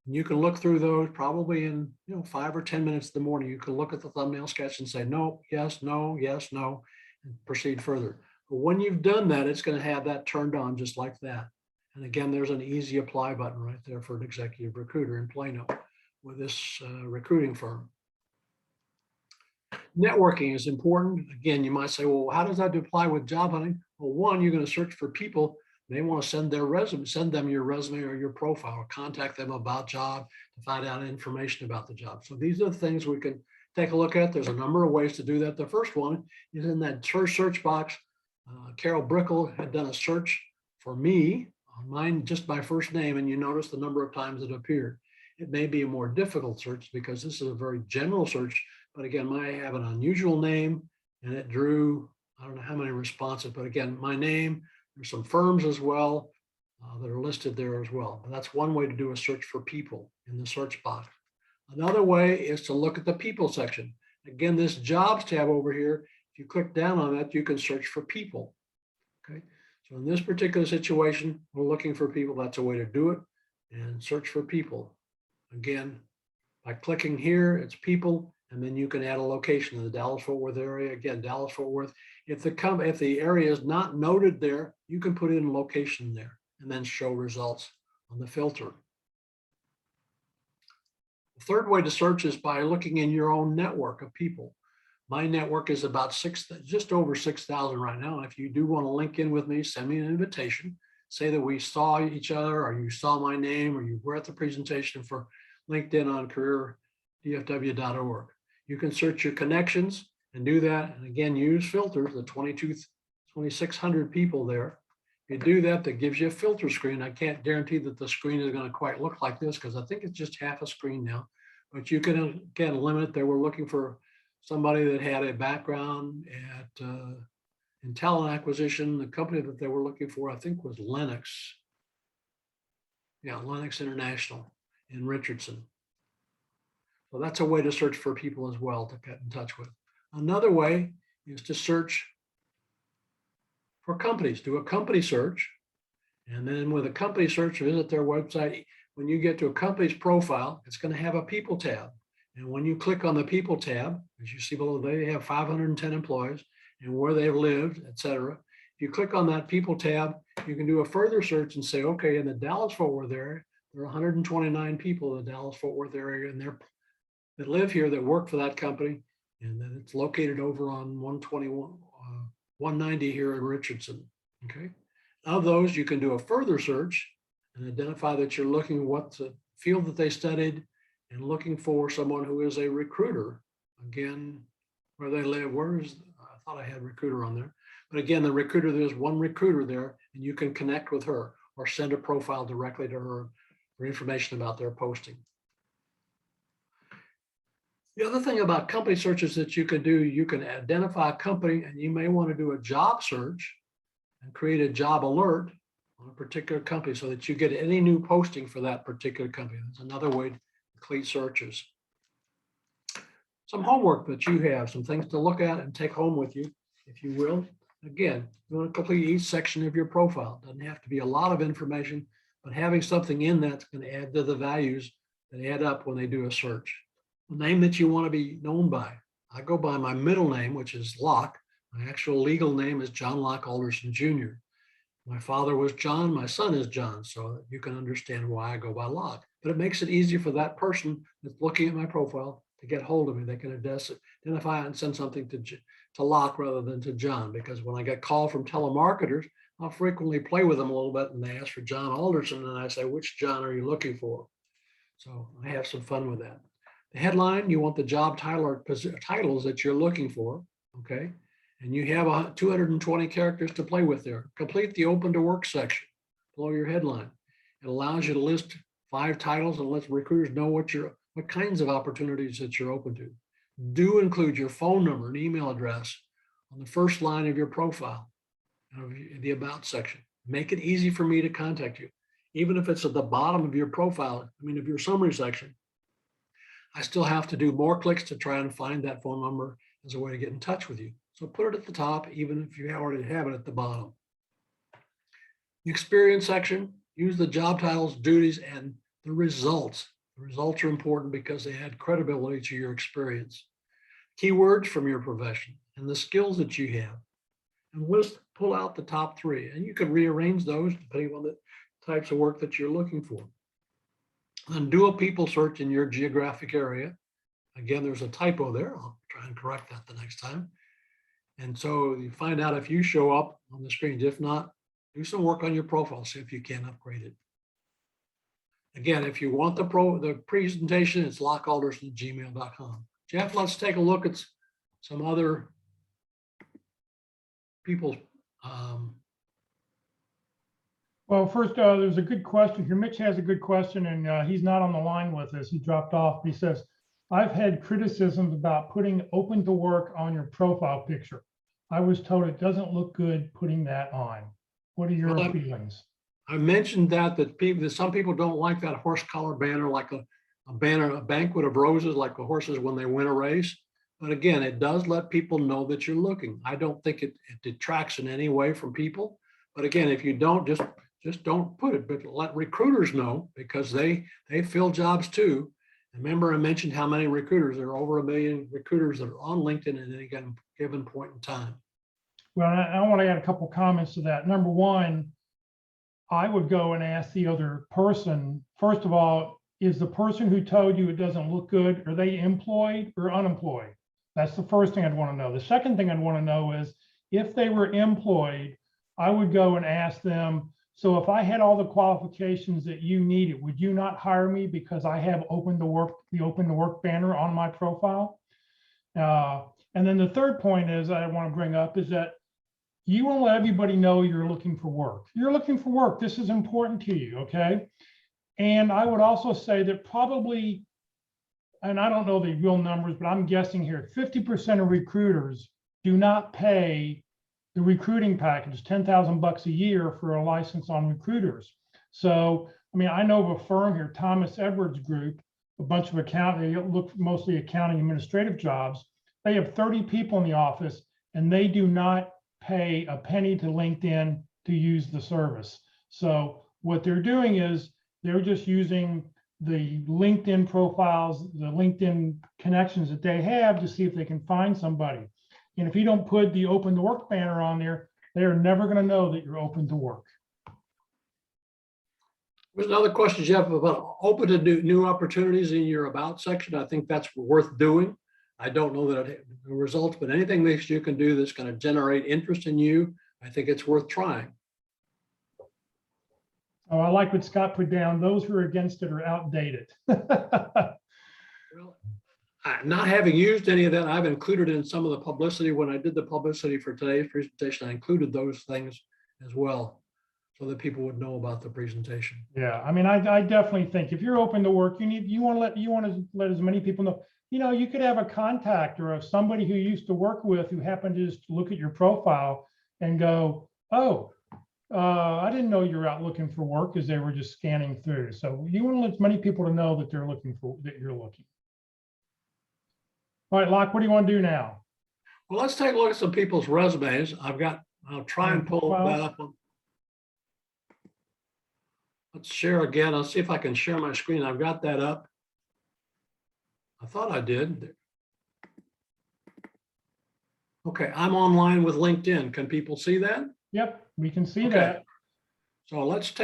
And you can look through those probably in 5 or 10 minutes in the morning. You can look at the thumbnail sketch and say, no, yes, no, yes, no, and proceed further. But when you've done that, it's going to have that turned on just like that. And again, there's an easy apply button right there for an executive recruiter in Plano with this recruiting firm. Networking is important. Again, you might say, well, how does that apply with job hunting? Well, one, you're going to search for people. They want to send their resume, send them your resume or your profile, or contact them about job to find out information about the job. So these are the things we can take a look at. There's a number of ways to do that. The first one is in that search box. Carol Brickle had done a search for me on mine, just my first name, and you notice the number of times it appeared. It may be a more difficult search because this is a very general search, but again, I have an unusual name and it drew, I don't know how many responses, but again, my name, there's some firms as well that are listed there as well. But that's one way to do a search for people in the search box. Another way is to look at the people section. Again, this jobs tab over here, if you click down on that, you can search for people. Okay. So in this particular situation, we're looking for people. That's a way to do it, and search for people. Again, by clicking here, it's people, and then you can add a location in the Dallas-Fort Worth area. Again, Dallas-Fort Worth. If the area is not noted there, you can put in a location there and then show results on the filter. The third way to search is by looking in your own network of people. My network is about just over 6,000 right now. And if you do want to link in with me, send me an invitation. Say that we saw each other, or you saw my name, or you were at the presentation for LinkedIn on careerdfw.org. You can search your connections and do that. And again, use filters, the 2,600 people there. If you do that, that gives you a filter screen. I can't guarantee that the screen is going to quite look like this because I think it's just half a screen now. But you can, again, limit. They were looking for somebody that had a background at in talent acquisition. The company that they were looking for, I think, was Lennox. Yeah, Lennox International in Richardson. So that's a way to search for people as well to get in touch with. Another way is to search for companies. Do a company search. And then with a company search, visit their website. When you get to a company's profile, it's going to have a people tab. And when you click on the people tab, as you see below, they have 510 employees and where they've lived, et cetera. If you click on that people tab, you can do a further search and say, okay, in the Dallas-Fort Worth area, there are 129 people in the Dallas-Fort Worth area and that live here that work for that company. And then it's located over on 190 here in Richardson. Okay. Of those, you can do a further search and identify that you're looking what the field that they studied and looking for someone who is a recruiter. Again, where they live, I thought I had recruiter on there. But again, the recruiter, there's one recruiter there, and you can connect with her or send a profile directly to her for information about their posting. The other thing about company searches that you can do, you can identify a company, and you may want to do a job search and create a job alert on a particular company so that you get any new posting for that particular company. That's another way to complete searches. Some homework that you have, some things to look at and take home with you, if you will. Again, you want to complete each section of your profile. It doesn't have to be a lot of information, but having something in that's going to add to the values that add up when they do a search. The name that you want to be known by. I go by my middle name, which is Locke. My actual legal name is John Locke Alderson Jr. My father was John, my son is John, so you can understand why I go by Locke. But it makes it easier for that person that's looking at my profile to get hold of me. They can identify and send something to Locke rather than to John, because when I get called from telemarketers, I'll frequently play with them a little bit and they ask for John Alderson and I say, which John are you looking for? So I have some fun with that. The headline, you want the job title or titles that you're looking for, okay? And you have 220 characters to play with there. Complete the open to work section below your headline. It allows you to list 5 titles and lets recruiters know what kinds of opportunities that you're open to. Do include your phone number and email address on the first line of your profile, the about section. Make it easy for me to contact you. Even if it's at the bottom of your profile, of your summary section, I still have to do more clicks to try and find that phone number as a way to get in touch with you. So put it at the top, even if you already have it at the bottom. The experience section, use the job titles, duties, and the results. The results are important because they add credibility to your experience. Keywords from your profession and the skills that you have. And pull out the top 3. And you can rearrange those depending on the types of work that you're looking for. Then do a people search in your geographic area. Again, there's a typo there. I'll try and correct that the next time. And so you find out if you show up on the screen. If not, do some work on your profile, see if you can upgrade it. Again, if you want the presentation, it's lockealderson@gmail.com. Jeff, let's take a look at some other people. Well, first, there's a good question here. Mitch has a good question, and he's not on the line with us. He dropped off. He says, I've had criticisms about putting open to work on your profile picture. I was told it doesn't look good putting that on. What are your feelings? I mentioned that some people don't like that horse collar banner, like a banquet of roses, like the horses when they win a race. But again, it does let people know that you're looking. I don't think it detracts in any way from people. But again, if you don't, just don't put it, but let recruiters know, because they fill jobs too. Remember, I mentioned how many recruiters, there are over 1 million recruiters that are on LinkedIn at any given point in time. Well, I want to add a couple comments to that. Number one, I would go and ask the other person, first of all, is the person who told you it doesn't look good, are they employed or unemployed? That's the first thing I'd want to know. The second thing I'd want to know is if they were employed, I would go and ask them, so if I had all the qualifications that you needed, would you not hire me because I have the open to work banner on my profile? And then the third point is I want to bring up is that you want to let everybody know you're looking for work. You're looking for work. This is important to you, okay? And I would also say that probably, and I don't know the real numbers, but I'm guessing here, 50% of recruiters do not pay the recruiting package, $10,000 a year for a license on recruiters. So, I know of a firm here, Thomas Edwards Group, a bunch of they look mostly accounting administrative jobs. They have 30 people in the office and they do not pay a penny to LinkedIn to use the service. So what they're doing is they're just using the LinkedIn profiles, the LinkedIn connections that they have to see if they can find somebody. And if you don't put the open to work banner on there, they are never going to know that you're open to work. There's another question, Jeff, about open to new opportunities in your about section. I think that's worth doing. I don't know that it results, but anything that you can do that's going to generate interest in you, I think it's worth trying. Oh, I like what Scott put down. Those who are against it are outdated. Not having used any of that, I've included in some of the publicity. When I did the publicity for today's presentation, I included those things as well, so that people would know about the presentation. Yeah, I mean, I definitely think if you're open to work, you want to let as many people know. You know, you could have a contact or somebody who you used to work with who happened to just look at your profile and go, oh, I didn't know you're out looking for work, as they were just scanning through. So you want to let as many people to know that you're looking. All right, Locke, what do you want to do now? Well, let's take a look at some people's resumes. I'll try and pull that up. Let's share again. I'll see if I can share my screen. I've got that up. I thought I did. Okay, I'm online with LinkedIn. Can people see that? Yep, we can see Okay. that. So let's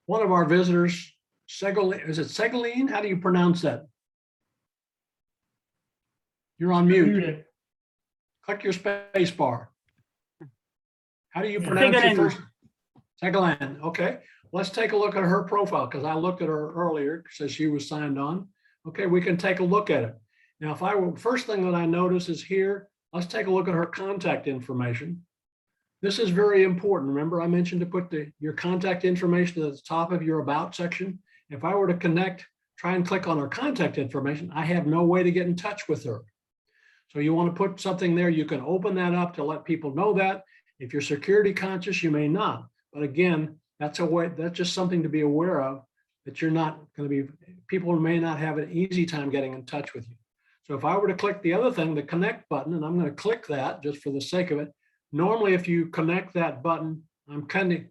one of our visitors, is it Segaline? How do you pronounce that? You're on mute. Muted. Click your space bar. How do you pronounce your first? Segaline. Okay. Let's take a look at her profile, because I looked at her earlier, says she was signed on. Okay, we can take a look at it. Now, first thing that I notice is here, let's take a look at her contact information. This is very important. Remember, I mentioned to put your contact information at the top of your about section. If I were to try and click on her contact information, I have no way to get in touch with her. So you want to put something there. You can open that up to let people know that. If you're security conscious, you may not. But again, that's just something to be aware of, that you're not going to be, people may not have an easy time getting in touch with you. So if I were to click the other thing, the connect button, and I'm going to click that just for the sake of it. Normally, if you connect that button,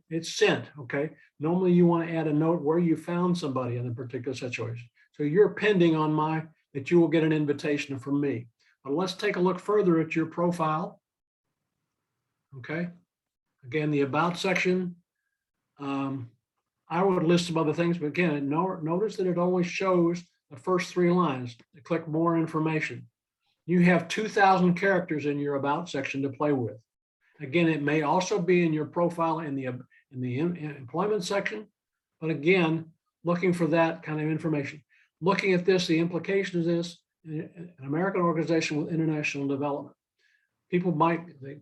it's sent, okay? Normally you want to add a note where you found somebody in a particular situation. So you're pending on that you will get an invitation from me. But let's take a look further at your profile. Okay. Again, the about section. I would list some other things, but again, notice that it only shows the first 3 lines. To click more information. You have 2,000 characters in your about section to play with. Again, it may also be in your profile in the employment section, but again, looking for that kind of information. Looking at this, the implication of this, an American organization with international development. The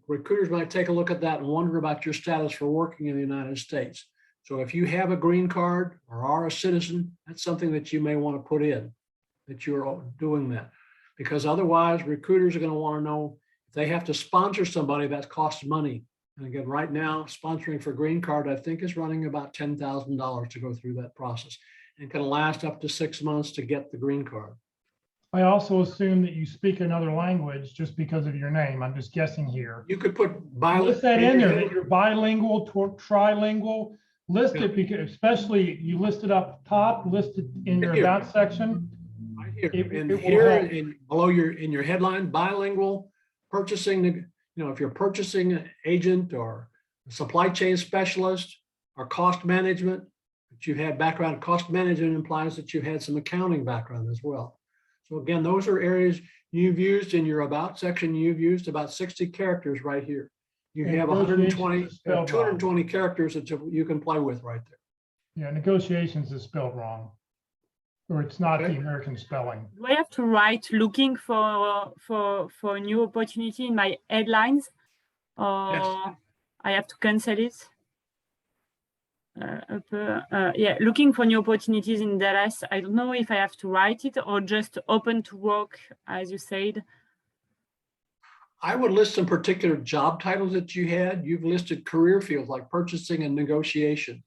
recruiters might take a look at that and wonder about your status for working in the United States. So if you have a green card or are a citizen, that's something that you may want to put in, that you're doing that. Because otherwise, recruiters are going to want to know if they have to sponsor somebody, that costs money. And again, right now, sponsoring for green card, I think, is running about $10,000 to go through that process, and can last up to 6 months to get the green card. I also assume that you speak another language just because of your name. I'm just guessing here. You could put bilingual. List that in there, that you're bilingual, trilingual. List it, because especially you listed up top, listed in your about section. Right here, below in your headline, bilingual purchasing. If you're purchasing agent or supply chain specialist or cost management, that you've had background. Cost management implies that you've had some accounting background as well. So again, those are areas you've used in your about section. You've used about 60 characters right here. You have 220 characters that you can play with right there. Yeah, negotiations is spelled wrong, or it's not the American spelling. Do I have to write looking for a new opportunity in my headlines, or Yes. I have to cancel it? Yeah, looking for new opportunities in Dallas. I don't know if I have to write it or just open to work, as you said. I would list some particular job titles that you had. You've listed career fields like purchasing and negotiation,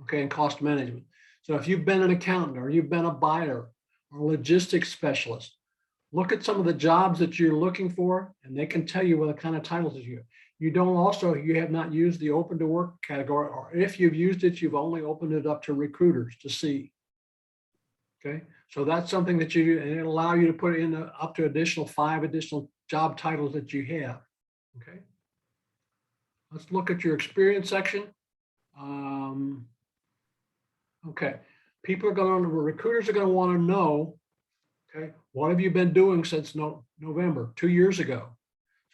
okay, and cost management. So if you've been an accountant or you've been a buyer or logistics specialist, look at some of the jobs that you're looking for, and they can tell you what kind of titles you have. You have not used the open to work category, or if you've used it, you've only opened it up to recruiters to see. Okay, so that's something that you do, and it'll allow you to put in up to 5 additional job titles that you have. Okay, let's look at your experience section. Okay, recruiters are going to want to know, okay, what have you been doing since November, 2 years ago?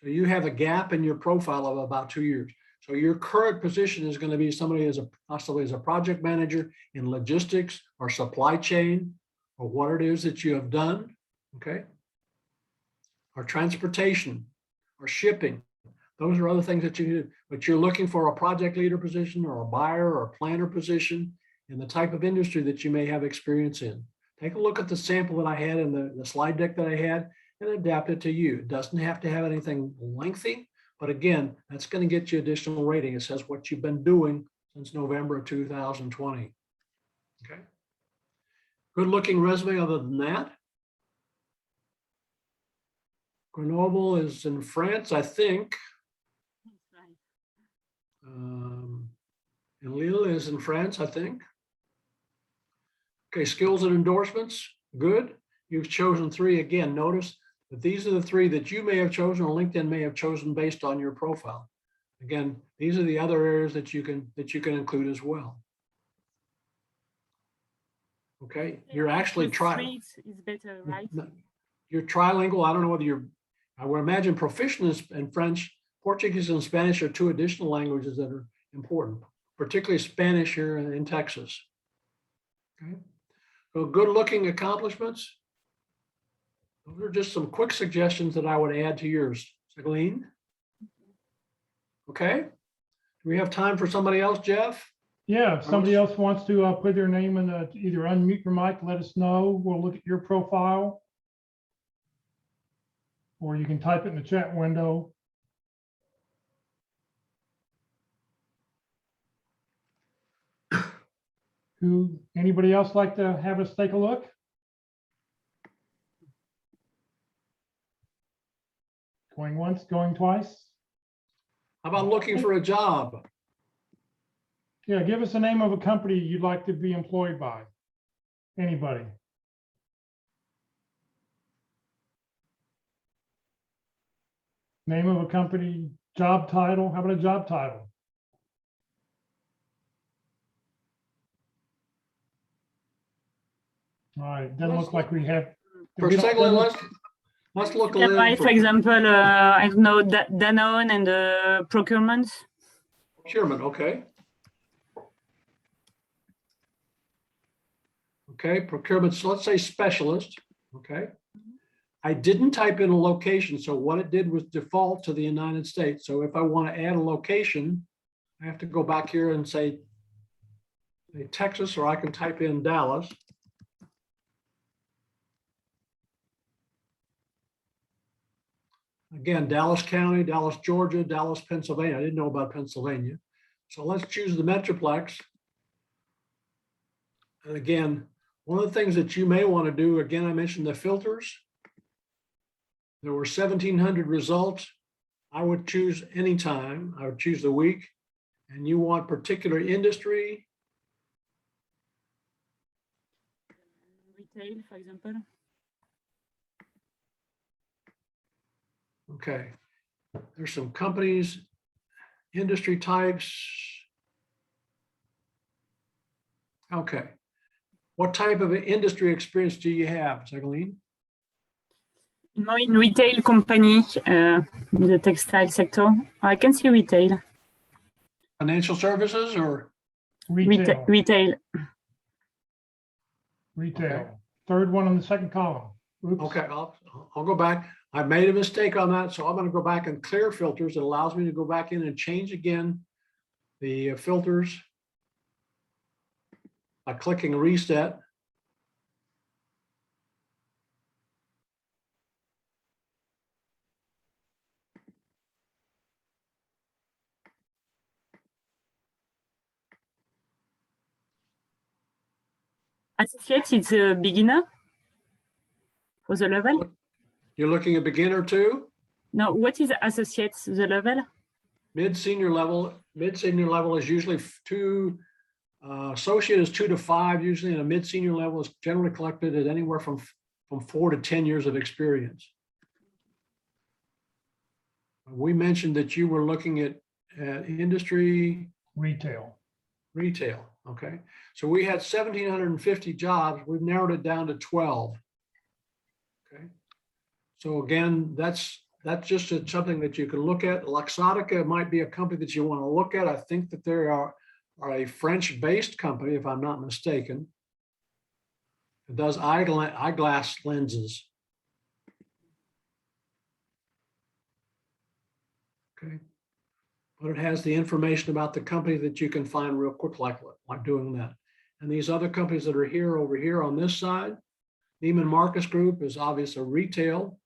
So you have a gap in your profile of about 2 years. So your current position is going to be somebody possibly as a project manager in logistics or supply chain, or what it is that you have done. Okay. Or transportation, or shipping. Those are other things that but you're looking for a project leader position or a buyer or a planner position in the type of industry that you may have experience in. Take a look at the sample that I had in the slide deck that I had and adapt it to you. It doesn't have to have anything lengthy, but again, that's going to get you additional rating. It says what you've been doing since November of 2020. Okay. Good looking resume other than that. Grenoble is in France, I think. And Lille is in France, I think. Okay, skills and endorsements, good. You've chosen 3. Again, notice that these are the 3 that you may have chosen or LinkedIn may have chosen based on your profile. Again, these are the other areas that you can include as well. Okay, you're actually three is better, right? You're trilingual. I don't know whether you're, I would imagine proficient in French, Portuguese, and Spanish are 2 additional languages that are important, particularly Spanish here in Texas. Okay, so good looking accomplishments. Those are just some quick suggestions that I would add to yours. Celine? Okay, do we have time for somebody else, Jeff? Yeah, if somebody else wants to put their name in the, either unmute your mic, let us know. We'll look at your profile. Or you can type it in the chat window. Anybody else like to have us take a look? Going once, going twice? How about looking for a job? Yeah, give us the name of a company you'd like to be employed by. Anybody? Name of a company, job title. How about a job title? All right, doesn't look like we have. For Seglin, let's look a Yeah, little. for example, I don't know, Danone and procurement. Procurement, okay. Okay, procurement, so let's say specialist, okay. I didn't type in a location, so what it did was default to the United States. So if I want to add a location, I have to go back here and say Texas, or I can type in Dallas. Again, Dallas County, Dallas, Georgia, Dallas, Pennsylvania. I didn't know about Pennsylvania. So let's choose the Metroplex. And again, one of the things that you may want to do, again, I mentioned the filters. There were 1,700 results. I would choose any time. I would choose the week. And you want particular industry. Retail, for example. Okay. There's some companies, industry types. Okay. What type of industry experience do you have, Celine? More in retail company, in the textile sector. I can see retail. Financial services or? Retail. Retail. Okay. Third one on the second column. Oops. Okay, I'll go back. I made a mistake on that, so I'm going to go back and clear filters. It allows me to go back in and change again the filters by clicking reset. Associate is a beginner for the level. You're looking at beginner too? No, what is associate, the level? Mid-senior level. Mid-senior level is usually associate is 2 to 5 usually, and a mid-senior level is generally collected at anywhere from 4 to 10 years of experience. We mentioned that you were looking at industry. Retail. Retail, okay. So we had 1,750 jobs. We've narrowed it down to 12. Okay. So again, that's just something that you can look at. Luxottica might be a company that you want to look at. I think that they are a French-based company, if I'm not mistaken. It does eyeglass lenses. Okay. But it has the information about the company that you can find real quick, like doing that. And these other companies that are here over here on this side, Neiman Marcus Group is obviously a retail.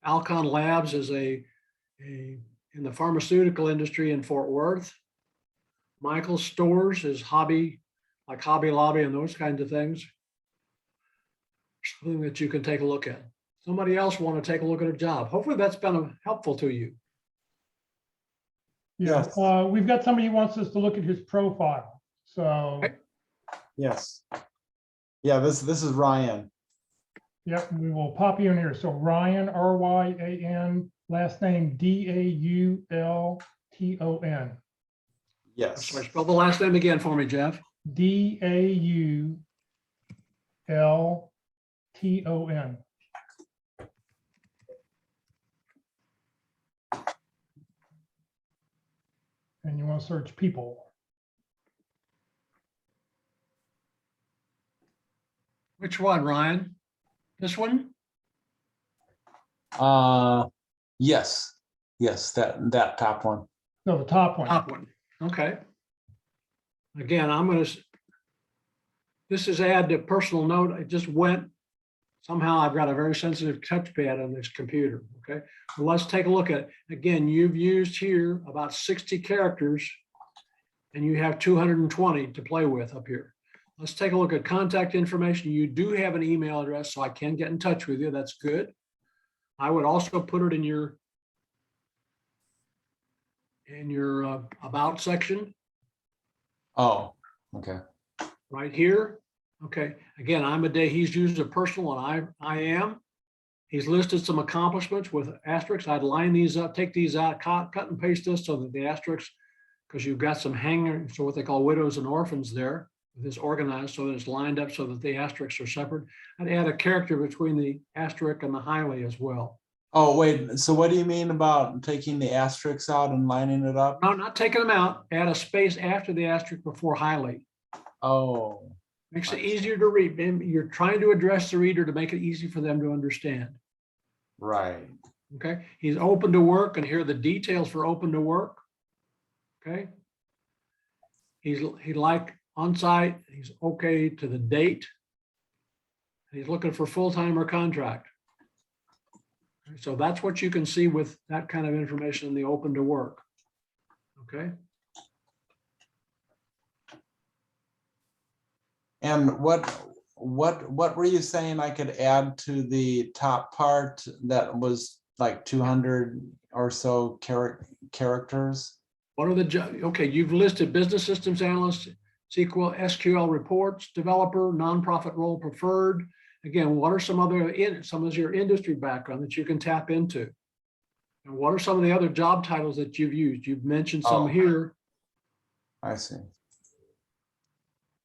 Alcon Labs is in the pharmaceutical industry in Fort Worth. Michael's Stores is hobby, like Hobby Lobby and those kinds of things. Something that you can take a look at. Somebody else want to take a look at a job. Hopefully that's been helpful to you. Yeah, Yes. we've got somebody who wants us to look at his profile. So, Okay. Yes. Yeah, this is Ryan. yep, we will pop you in here. So Ryan, R-Y-A-N, last name D-A-U-L-T-O-N. Yes. Sorry, spell the last name again for me, Jeff. D-A-U-L-T-O-N. And you want to search people. Which one, Ryan? This one? Yes. Yes, that top one. No, the top one. Top one. Okay. Again, this is add to personal note. I just went, somehow I've got a very sensitive touchpad on this computer. Okay. Well, let's take a look at it. Again, you've used here about 60 characters and you have 220 to play with up here. Let's take a look at contact information. You do have an email address, so I can get in touch with you. That's good. I would also put it in your about section Oh, okay. right here. Okay. Again, he's used a personal and I am. He's listed some accomplishments with asterisks. I'd line these up, take these out, cut and paste this so that the asterisks, because you've got some hanger, so what they call widows and orphans there. This organized so that it's lined up so that the asterisks are separate. I'd add a character between the asterisk and the highly as well. Oh, wait. So what do you mean about taking the asterisks out and lining it up? No, not taking them out. Add a space after the asterisk before highly. Oh, Makes it easier to read. You're trying to address the reader to make it easy for them to understand. right. Okay. He's open to work, and here are the details for open to work. Okay. He like on-site. He's okay to the date. He's looking for full-time or contract. So that's what you can see with that kind of information in the open to work. Okay. And what were you saying I could add to the top part that was like 200 or so characters? What are the okay? You've listed business systems analyst, SQL reports, developer, nonprofit role preferred. Again, what are some of your industry background that you can tap into? And what are some of the other job titles that you've used? You've mentioned some here. I see.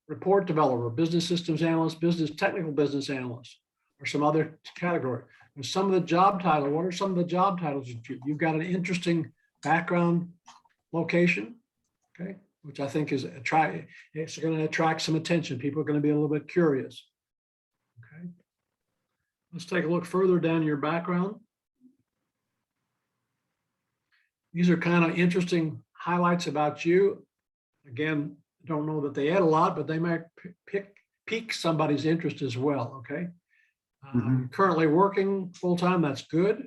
Report developer, business systems analyst, technical business analyst, or some other category. And some of the job titles, what are some of the job titles that you've got an interesting background location, okay, which I think is it's going to attract some attention. People are going to be a little bit curious. Okay. Let's take a look further down your background. These are kind of interesting highlights about you. Again, I don't know that they add a lot, but they might pique somebody's interest as well. Okay. Currently working full-time, that's good.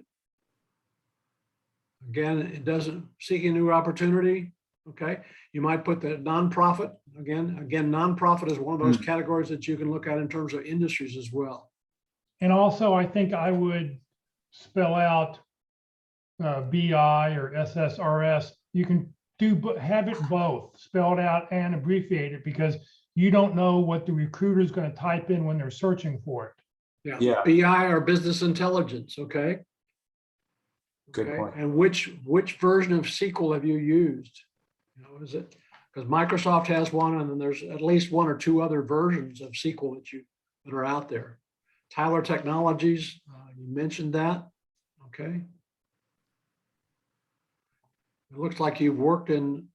Again, it doesn't seek a new opportunity. Okay. You might put the nonprofit again, nonprofit is one of those categories that you can look at in terms of industries as well. And also, I think I would spell out BI or SSRS. You can have it both spelled out and abbreviated, because you don't know what the recruiter is going to type in when they're searching for it. Yeah. BI or business intelligence. Okay. Good point. And which version of SQL have you used? You know, is it because Microsoft has one, and then there's at least one or two other versions of SQL that are out there. Tyler Technologies, you mentioned that. Okay. It looks like you've worked in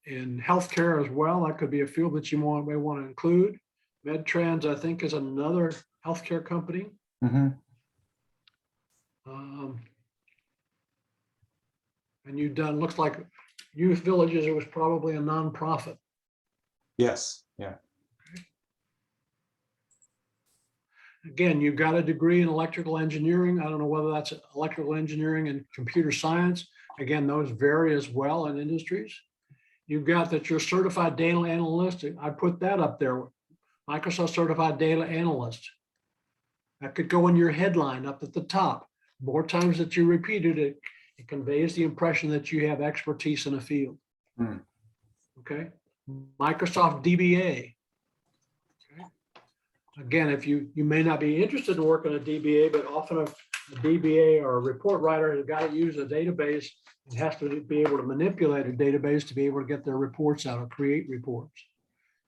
healthcare as well. That could be a field that you may want to include. MedTrans, I think, is another healthcare company. And you've done, looks like Youth Villages, it was probably a nonprofit. Yes, yeah. Again, you've got a degree in electrical engineering. I don't know whether that's electrical engineering and computer science. Again, those vary as well in industries. You've got that you're certified data analyst. I put that up there. Microsoft certified data analyst. That could go in your headline up at the top. More times that you repeated it, it conveys the impression that you have expertise in a field. Hmm. Okay. Microsoft DBA. Okay. Again, if you may not be interested in working a DBA, but often a DBA or a report writer has got to use a database and has to be able to manipulate a database to be able to get their reports out or create reports.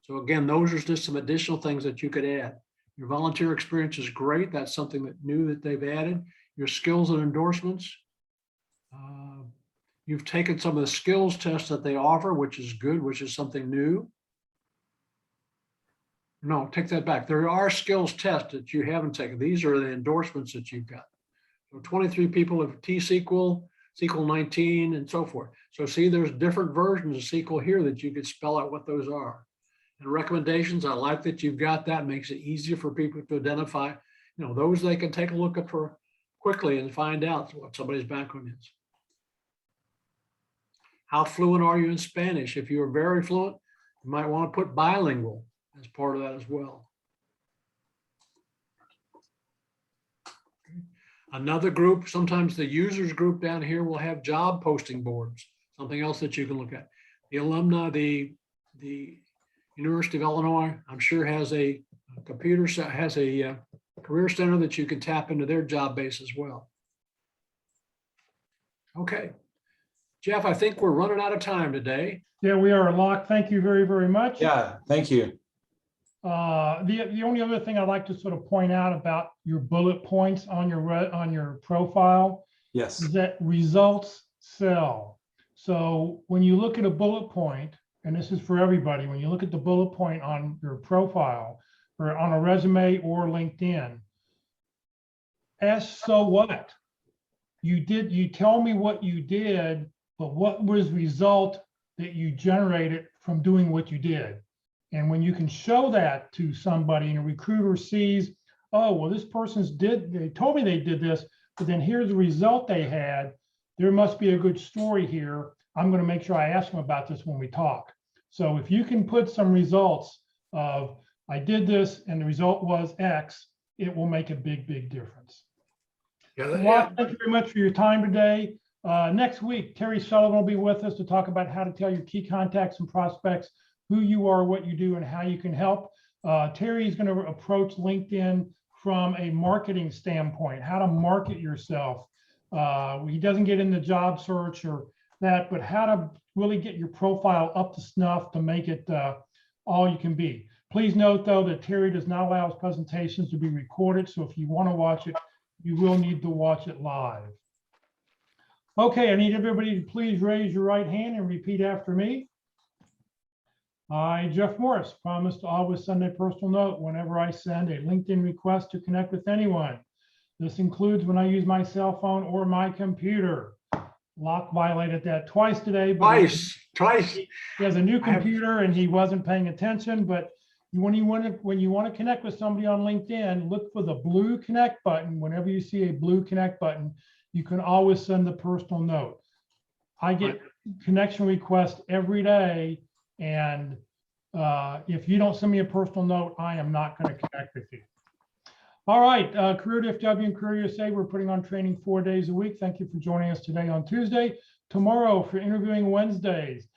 So again, those are just some additional things that you could add. Your volunteer experience is great. That's something that new that they've added. Your skills and endorsements. You've taken some of the skills tests that they offer, which is good, which is something new. No, take that back. There are skills tests that you haven't taken. These are the endorsements that you've got. So 23 people have T-SQL, SQL 19, and so forth. So see, there's different versions of SQL here that you could spell out what those are. And recommendations, I like that you've got that. Makes it easier for people to identify, those they can take a look at for quickly and find out what somebody's background is. How fluent are you in Spanish? If you're very fluent, you might want to put bilingual as part of that as well. Another group, sometimes the users group down here will have job posting boards, something else that you can look at. The alumni, the University of Illinois, I'm sure has a career center that you can tap into their job base as well. Okay. Jeff, I think we're running out of time today. Yeah, we are, Locke. Thank you very, very much. Yeah, thank you. The only other thing I'd like to sort of point out about your bullet points on your profile Yes. is that results sell. So when you look at a bullet point, and this is for everybody, when you look at the bullet point on your profile or on a resume or LinkedIn, ask, so what? You tell me what you did, but what was the result that you generated from doing what you did? And when you can show that to somebody and a recruiter sees, oh, well, this person's they told me they did this, but then here's the result they had. There must be a good story here. I'm going to make sure I ask them about this when we talk. So if you can put some results of, I did this and the result was X, it will make a big, big difference. Well, thank you very much for your time today. Next week, Terry Sullivan will be with us to talk about how to tell your key contacts and prospects who you are, what you do, and how you can help. Terry is going to approach LinkedIn from a marketing standpoint, how to market yourself. He doesn't get into job search or that, but how to really get your profile up to snuff to make it all you can be. Please note, though, that Terry does not allow his presentations to be recorded. So if you want to watch it, you will need to watch it live. Okay, I need everybody to please raise your right hand and repeat after me. I, Jeff Morris, promise to always send a personal note whenever I send a LinkedIn request to connect with anyone. This includes when I use my cell phone or my computer. Locke violated that twice today. Twice. He has a new computer and he wasn't paying attention, but when you want to connect with somebody on LinkedIn, look for the blue connect button. Whenever you see a blue connect button, you can always send a personal note. I get connection requests every day. And if you don't send me a personal note, I am not going to connect with you. All right, Career DFW and Career USA, we're putting on training 4 days a week. Thank you for joining us today on Tuesday. Tomorrow for Interviewing Wednesdays.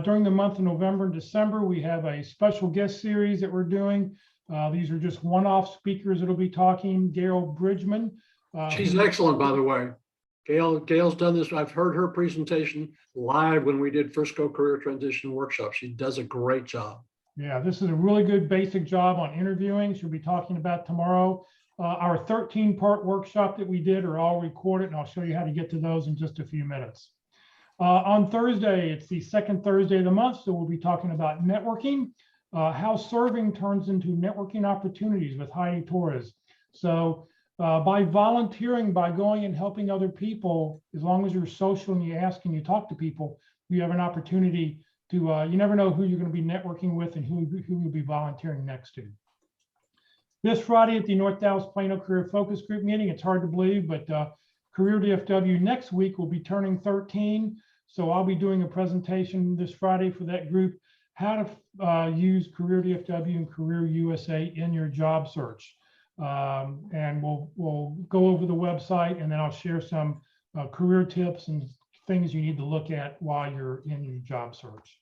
During the month of November and December, we have a special guest series that we're doing. These are just one-off speakers that'll be talking. Gail Bridgman. She's excellent, by the way. Gail's done this. I've heard her presentation live when we did Frisco Career Transition Workshop. She does a great job. Yeah, this is a really good basic job on interviewing. She'll be talking about tomorrow. Our 13-part workshop that we did are all recorded, and I'll show you how to get to those in just a few minutes. On Thursday, it's the second Thursday of the month, so we'll be talking about networking, how serving turns into networking opportunities with Heidi Torres. So By volunteering, by going and helping other people, as long as you're social and you ask and you talk to people, you have an opportunity to, you never know who you're going to be networking with and who you'll be volunteering next to. This Friday at the North Dallas Plano Career Focus Group meeting, it's hard to believe, but Career DFW next week will be turning 13. So I'll be doing a presentation this Friday for that group, how to use Career DFW and Career USA in your job search. And we'll go over the website, and then I'll share some career tips and things you need to look at while you're in your job search.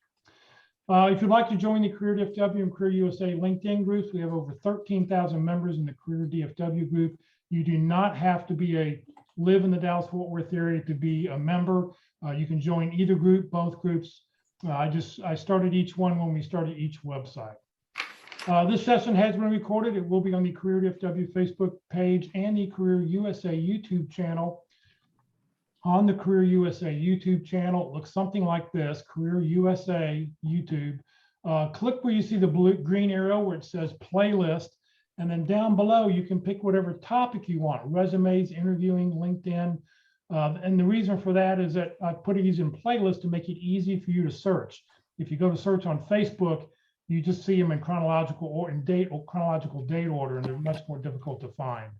If you'd like to join the Career DFW and Career USA LinkedIn groups, we have over 13,000 members in the Career DFW group. You do not have to live in the Dallas-Fort Worth area to be a member. You can join either group, both groups. I started each one when we started each website. This session has been recorded. It will be on the Career DFW Facebook page and the Career USA YouTube channel. On the Career USA YouTube channel, it looks something like this, Career USA YouTube. Click where you see the green arrow where it says playlist, and then down below you can pick whatever topic you want, resumes, interviewing, LinkedIn. And the reason for that is that I put these in playlists to make it easy for you to search. If you go to search on Facebook, you just see them in chronological date order, and they're much more difficult to find.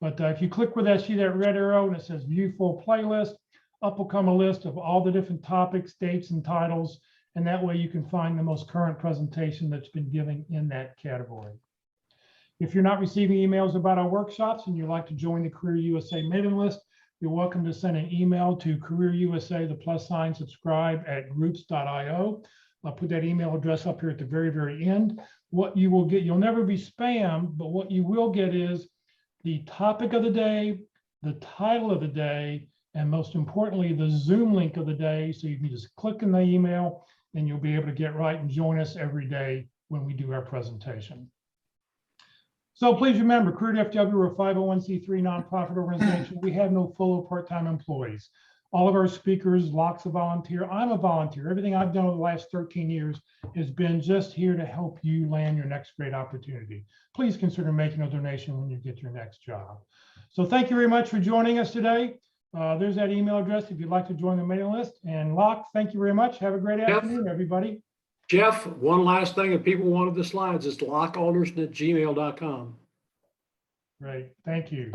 But if you click where see that red arrow and it says view full playlist, up will come a list of all the different topics, dates, and titles. And that way you can find the most current presentation that's been given in that category. If you're not receiving emails about our workshops and you'd like to join the Career USA mailing list, you're welcome to send an email to Career USA, the +subscribe @groups.io. I'll put that email address up here at the very, very end. What you will get, you'll never be spammed, but what you will get is the topic of the day, the title of the day, and most importantly, the Zoom link of the day. So you can just click in the email and you'll be able to get right and join us every day when we do our presentation. So please remember, Career DFW, we're a 501c3 nonprofit organization. We have no full or part-time employees. All of our speakers, Locke's a volunteer, I'm a volunteer. Everything I've done over the last 13 years has been just here to help you land your next great opportunity. Please consider making a donation when you get your next job. So thank you very much for joining us today. There's that email address if you'd like to join the mailing list. And Locke, thank you very much. Have a great afternoon, everybody. Jeff, one last thing, if people wanted the slides, it's lockealderson@gmail.com. Great, thank you.